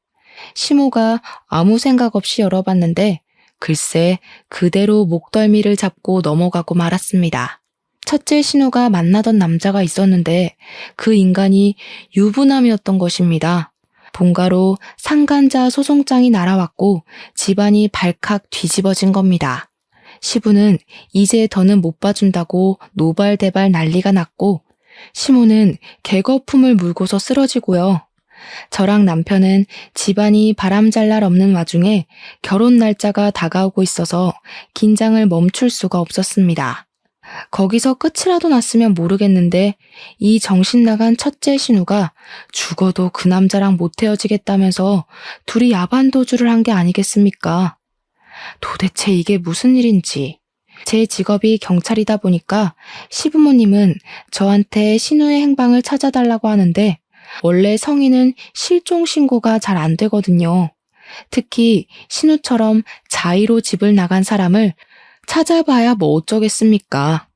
Speaker 1: 시모가 아무 생각 없이 열어봤는데 글쎄 그대로 목덜미를 잡고 넘어가고 말았습니다. 첫째 신우가 만나던 남자가 있었는데 그 인간이 유부남이었던 것입니다. 본가로 상간자 소송장이 날아왔고 집안이 발칵 뒤집어진 겁니다. 시부는 이제 더는 못 봐준다고 노발대발 난리가 났고 시모는 개거품을 물고서 쓰러지고요. 저랑 남편은 집안이 바람잘 날 없는 와중에 결혼 날짜가 다가오고 있어서 긴장을 멈출 수가 없었습니다. 거기서 끝이라도 났으면 모르겠는데 이 정신 나간 첫째 신우가 죽어도 그 남자랑 못 헤어지겠다면서 둘이 야반도주를 한 게 아니겠습니까? 도대체 이게 무슨 일인지. 제 직업이 경찰이다 보니까 시부모님은 저한테 신우의 행방을 찾아달라고 하는데 원래 성인은 실종 신고가 잘 안 되거든요. 특히 신우처럼 자의로 집을 나간 사람을 찾아봐야 뭐 어쩌겠습니까.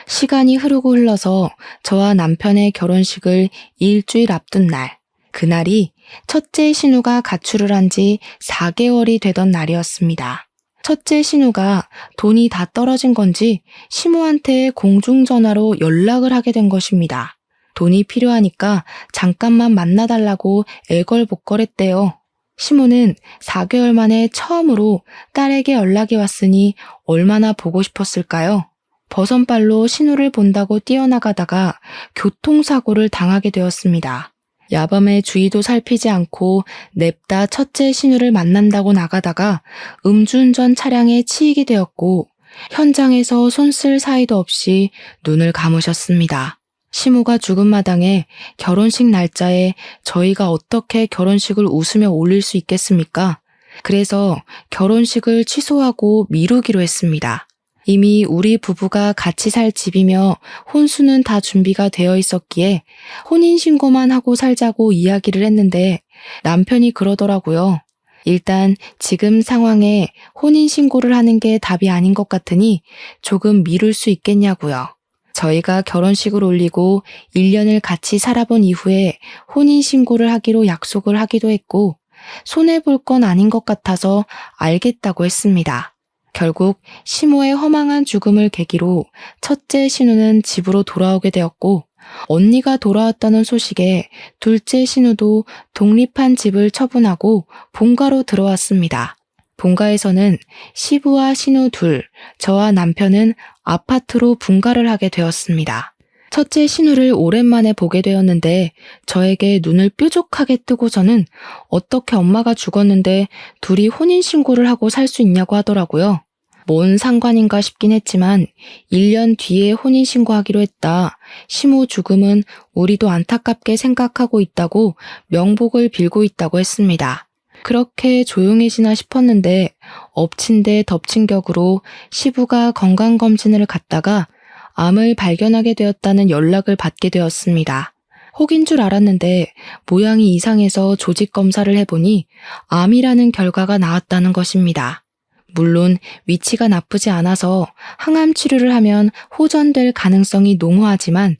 Speaker 1: 시간이 흐르고 흘러서 저와 남편의 결혼식을 일주일 앞둔 날, 그날이 첫째 신우가 가출을 한 지 4개월이 되던 날이었습니다. 첫째 신우가 돈이 다 떨어진 건지 시모한테 공중전화로 연락을 하게 된 것입니다. 돈이 필요하니까 잠깐만 만나달라고 애걸복걸했대요. 시모는 4개월 만에 처음으로 딸에게 연락이 왔으니 얼마나 보고 싶었을까요? 버선발로 신우를 본다고 뛰어나가다가 교통사고를 당하게 되었습니다. 야밤에 주의도 살피지 않고 냅다 첫째 신우를 만난다고 나가다가 음주운전 차량에 치이게 되었고 현장에서 손 쓸 사이도 없이 눈을 감으셨습니다. 시모가 죽은 마당에 결혼식 날짜에 저희가 어떻게 결혼식을 웃으며 올릴 수 있겠습니까? 그래서 결혼식을 취소하고 미루기로 했습니다. 이미 우리 부부가 같이 살 집이며 혼수는 다 준비가 되어 있었기에 혼인신고만 하고 살자고 이야기를 했는데 남편이 그러더라고요. 일단 지금 상황에 혼인신고를 하는 게 답이 아닌 것 같으니 조금 미룰 수 있겠냐고요. 저희가 결혼식을 올리고 1년을 같이 살아본 이후에 혼인신고를 하기로 약속을 하기도 했고 손해볼 건 아닌 것 같아서 알겠다고 했습니다. 결국 시모의 허망한 죽음을 계기로 첫째 신우는 집으로 돌아오게 되었고 언니가 돌아왔다는 소식에 둘째 신우도 독립한 집을 처분하고 본가로 들어왔습니다. 본가에서는 시부와 신우 둘, 저와 남편은 아파트로 분가를 하게 되었습니다. 첫째 신우를 오랜만에 보게 되었는데 저에게 눈을 뾰족하게 뜨고서는 어떻게 엄마가 죽었는데 둘이 혼인신고를 하고 살 수 있냐고 하더라고요. 뭔 상관인가 싶긴 했지만 1년 뒤에 혼인신고하기로 했다. 시모 죽음은 우리도 안타깝게 생각하고 있다고 명복을 빌고 있다고 했습니다. 그렇게 조용해지나 싶었는데 엎친 데 덮친 격으로 시부가 건강검진을 갔다가 암을 발견하게 되었다는 연락을 받게 되었습니다. 혹인 줄 알았는데 모양이 이상해서 조직 검사를 해보니 암이라는 결과가 나왔다는 것입니다. 물론 위치가 나쁘지 않아서 항암 치료를 하면 호전될 가능성이 농후하지만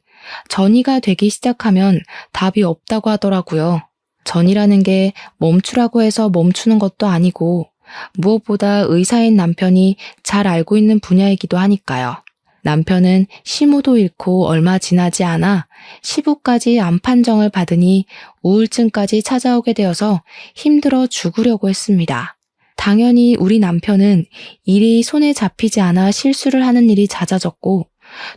Speaker 1: 전이가 되기 시작하면 답이 없다고 하더라고요. 전이라는 게 멈추라고 해서 멈추는 것도 아니고 무엇보다 의사인 남편이 잘 알고 있는 분야이기도 하니까요. 남편은 시모도 잃고 얼마 지나지 않아 시부까지 암 판정을 받으니 우울증까지 찾아오게 되어서 힘들어 죽으려고 했습니다. 당연히 우리 남편은 일이 손에 잡히지 않아 실수를 하는 일이 잦아졌고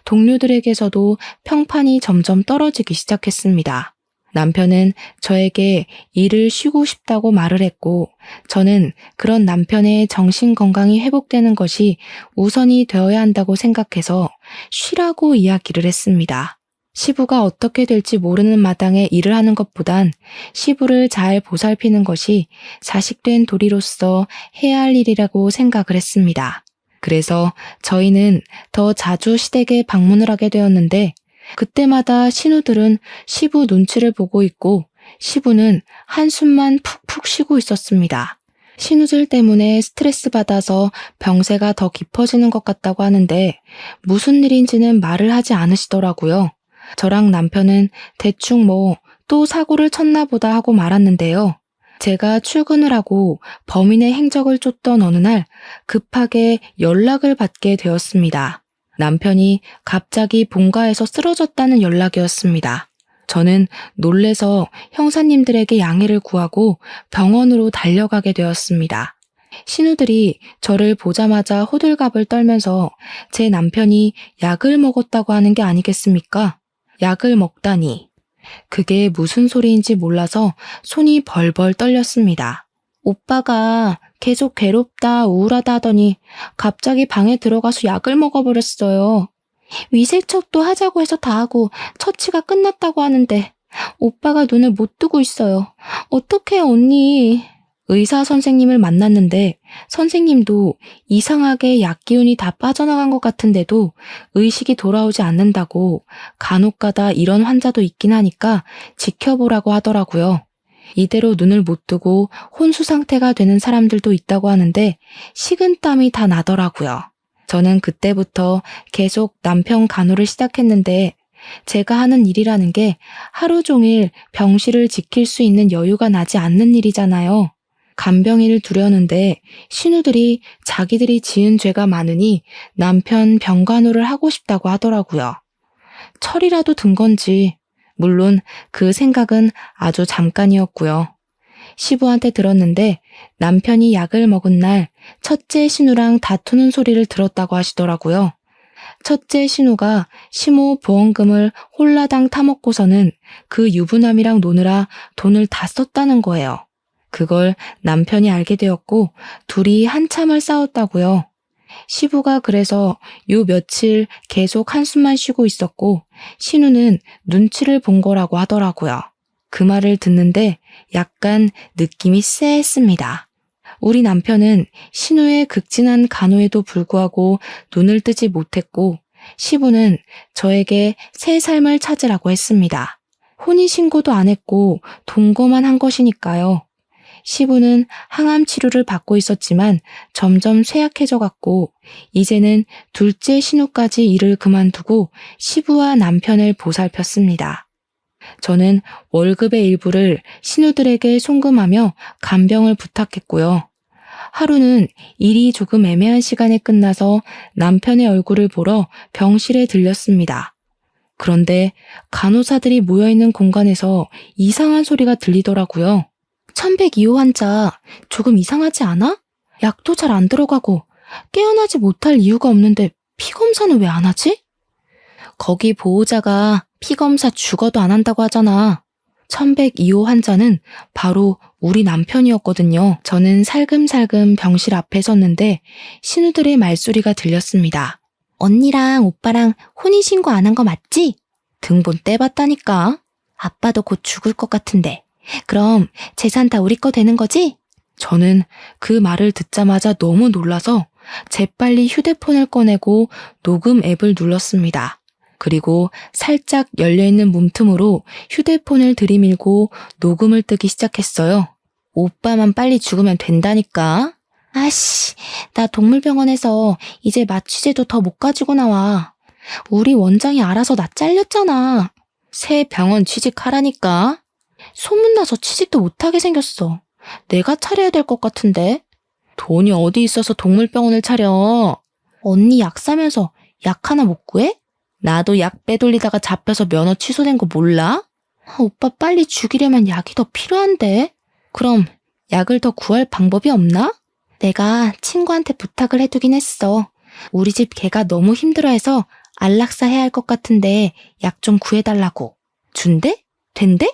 Speaker 1: 동료들에게서도 평판이 점점 떨어지기 시작했습니다. 남편은 저에게 일을 쉬고 싶다고 말을 했고 저는 그런 남편의 정신 건강이 회복되는 것이 우선이 되어야 한다고 생각해서 쉬라고 이야기를 했습니다. 시부가 어떻게 될지 모르는 마당에 일을 하는 것보단 시부를 잘 보살피는 것이 자식된 도리로서 해야 할 일이라고 생각을 했습니다. 그래서 저희는 더 자주 시댁에 방문을 하게 되었는데 그때마다 신우들은 시부 눈치를 보고 있고 시부는 한숨만 푹푹 쉬고 있었습니다. 신우들 때문에 스트레스 받아서 병세가 더 깊어지는 것 같다고 하는데 무슨 일인지는 말을 하지 않으시더라고요. 저랑 남편은 대충 또 사고를 쳤나 보다 하고 말았는데요. 제가 출근을 하고 범인의 행적을 쫓던 어느 날 급하게 연락을 받게 되었습니다. 남편이 갑자기 본가에서 쓰러졌다는 연락이었습니다. 저는 놀래서 형사님들에게 양해를 구하고 병원으로 달려가게 되었습니다. 신우들이 저를 보자마자 호들갑을 떨면서 제 남편이 약을 먹었다고 하는 게 아니겠습니까? 약을 먹다니. 그게 무슨 소리인지 몰라서 손이 벌벌 떨렸습니다. 오빠가 계속 괴롭다 우울하다 하더니 갑자기 방에 들어가서 약을 먹어버렸어요. 위세척도 하자고 해서 다 하고 처치가 끝났다고 하는데 오빠가 눈을 못 뜨고 있어요. 어떡해요 언니. 의사 선생님을 만났는데 선생님도 이상하게 약 기운이 다 빠져나간 것 같은데도 의식이 돌아오지 않는다고 간혹가다 이런 환자도 있긴 하니까 지켜보라고 하더라고요. 이대로 눈을 못 뜨고 혼수 상태가 되는 사람들도 있다고 하는데 식은땀이 다 나더라고요. 저는 그때부터 계속 남편 간호를 시작했는데 제가 하는 일이라는 게 하루 종일 병실을 지킬 수 있는 여유가 나지 않는 일이잖아요. 간병인을 두려는데 신우들이 자기들이 지은 죄가 많으니 남편 병간호를 하고 싶다고 하더라고요. 철이라도 든 건지 물론 그 생각은 아주 잠깐이었고요. 시부한테 들었는데 남편이 약을 먹은 날 첫째 신우랑 다투는 소리를 들었다고 하시더라고요. 첫째 신우가 시모 보험금을 홀라당 타먹고서는 그 유부남이랑 노느라 돈을 다 썼다는 거예요. 그걸 남편이 알게 되었고 둘이 한참을 싸웠다고요. 시부가 그래서 요 며칠 계속 한숨만 쉬고 있었고 신우는 눈치를 본 거라고 하더라고요. 그 말을 듣는데 약간 느낌이 쎄했습니다. 우리 남편은 신우의 극진한 간호에도 불구하고 눈을 뜨지 못했고 시부는 저에게 새 삶을 찾으라고 했습니다. 혼인신고도 안 했고 동거만 한 것이니까요. 시부는 항암 치료를 받고 있었지만 점점 쇠약해져 갔고 이제는 둘째 신우까지 일을 그만두고 시부와 남편을 보살폈습니다. 저는 월급의 일부를 신우들에게 송금하며 간병을 부탁했고요. 하루는 일이 조금 애매한 시간에 끝나서 남편의 얼굴을 보러 병실에 들렸습니다. 그런데 간호사들이 모여있는 공간에서 이상한 소리가 들리더라고요. 1102호 환자 조금 이상하지 않아? 약도 잘 안 들어가고 깨어나지 못할 이유가 없는데 피검사는 왜 안 하지? 거기 보호자가 피검사 죽어도 안 한다고 하잖아. 1102호 환자는 바로 우리 남편이었거든요. 저는 살금살금 병실 앞에 섰는데 신우들의 말소리가 들렸습니다. 언니랑 오빠랑 혼인신고 안 한 거 맞지? 등본 떼봤다니까. 아빠도 곧 죽을 것 같은데. 그럼 재산 다 우리 거 되는 거지? 저는 그 말을 듣자마자 너무 놀라서 재빨리 휴대폰을 꺼내고 녹음 앱을 눌렀습니다. 그리고 살짝 열려있는 문틈으로 휴대폰을 들이밀고 녹음을 뜨기 시작했어요. 오빠만 빨리 죽으면 된다니까.
Speaker 2: 아씨, 나 동물병원에서 이제 마취제도 더 못 가지고 나와. 우리 원장이 알아서 나 잘렸잖아. 새 병원 취직하라니까. 소문나서 취직도 못하게 생겼어. 내가 차려야 될 것 같은데. 돈이 어디 있어서 동물병원을 차려. 언니 약 사면서 약 하나 못 구해? 나도 약 빼돌리다가 잡혀서 면허 취소된 거 몰라? 오빠 빨리 죽이려면 약이 더 필요한데. 그럼 약을 더 구할 방법이 없나? 내가 친구한테 부탁을 해두긴 했어. 우리 집 개가 너무 힘들어해서 안락사 해야 할 것 같은데 약 좀 구해달라고. 준대? 된대?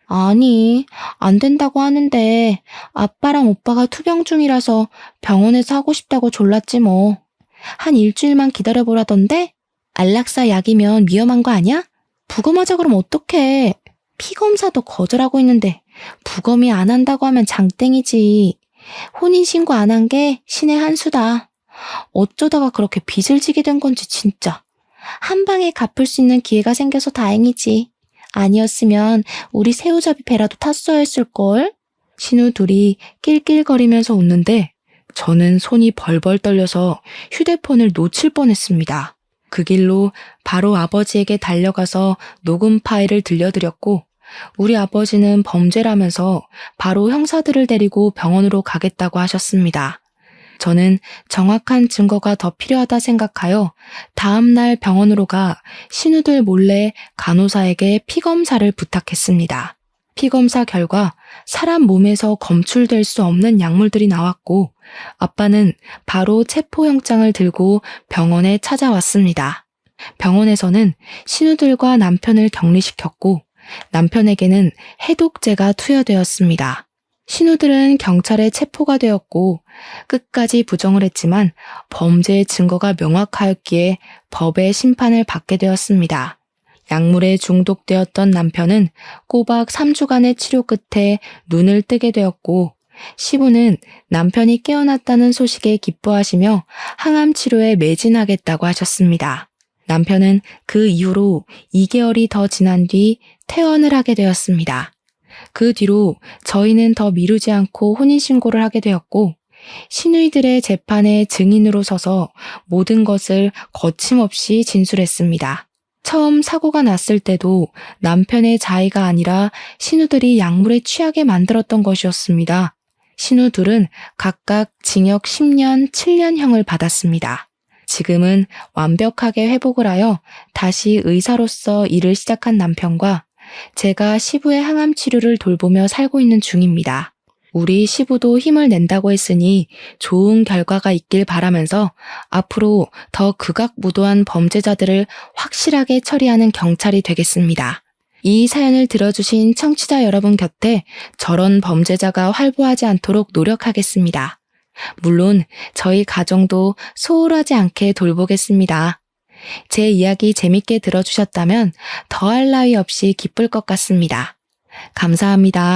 Speaker 2: 아니, 안 된다고 하는데 아빠랑 오빠가 투병 중이라서 병원에서 하고 싶다고 졸랐지 뭐. 한 일주일만 기다려보라던데? 안락사 약이면 위험한 거 아니야? 부검하자 그러면 어떡해. 피검사도 거절하고 있는데 부검이 안 한다고 하면 장땡이지. 혼인신고 안 한 게 신의 한 수다. 어쩌다가 그렇게 빚을 지게 된 건지 진짜. 한 방에 갚을 수 있는 기회가 생겨서 다행이지. 아니었으면 우리 새우잡이 배라도 탔어야 했을걸.
Speaker 1: 신우 둘이 낄낄거리면서 웃는데 저는 손이 벌벌 떨려서 휴대폰을 놓칠 뻔했습니다. 그 길로 바로 아버지에게 달려가서 녹음 파일을 들려드렸고 우리 아버지는 범죄라면서 바로 형사들을 데리고 병원으로 가겠다고 하셨습니다. 저는 정확한 증거가 더 필요하다 생각하여 다음날 병원으로 가 신우들 몰래 간호사에게 피검사를 부탁했습니다. 피검사 결과 사람 몸에서 검출될 수 없는 약물들이 나왔고 아빠는 바로 체포영장을 들고 병원에 찾아왔습니다. 병원에서는 신우들과 남편을 격리시켰고 남편에게는 해독제가 투여되었습니다. 신우들은 경찰에 체포가 되었고 끝까지 부정을 했지만 범죄의 증거가 명확하였기에 법의 심판을 받게 되었습니다. 약물에 중독되었던 남편은 꼬박 3주간의 치료 끝에 눈을 뜨게 되었고 시부는 남편이 깨어났다는 소식에 기뻐하시며 항암 치료에 매진하겠다고 하셨습니다. 남편은 그 이후로 2개월이 더 지난 뒤 퇴원을 하게 되었습니다. 그 뒤로 저희는 더 미루지 않고 혼인신고를 하게 되었고 시누이들의 재판에 증인으로 서서 모든 것을 거침없이 진술했습니다. 처음 사고가 났을 때도 남편의 자의가 아니라 신우들이 약물에 취하게 만들었던 것이었습니다. 신우 둘은 각각 징역 10년, 7년형을 받았습니다. 지금은 완벽하게 회복을 하여 다시 의사로서 일을 시작한 남편과 제가 시부의 항암 치료를 돌보며 살고 있는 중입니다. 우리 시부도 힘을 낸다고 했으니 좋은 결과가 있길 바라면서 앞으로 더 극악무도한 범죄자들을 확실하게 처리하는 경찰이 되겠습니다. 이 사연을 들어주신 청취자 여러분 곁에 저런 범죄자가 활보하지 않도록 노력하겠습니다. 물론 저희 가정도 소홀하지 않게 돌보겠습니다. 제 이야기 재밌게 들어주셨다면 더할 나위 없이 기쁠 것 같습니다. 감사합니다.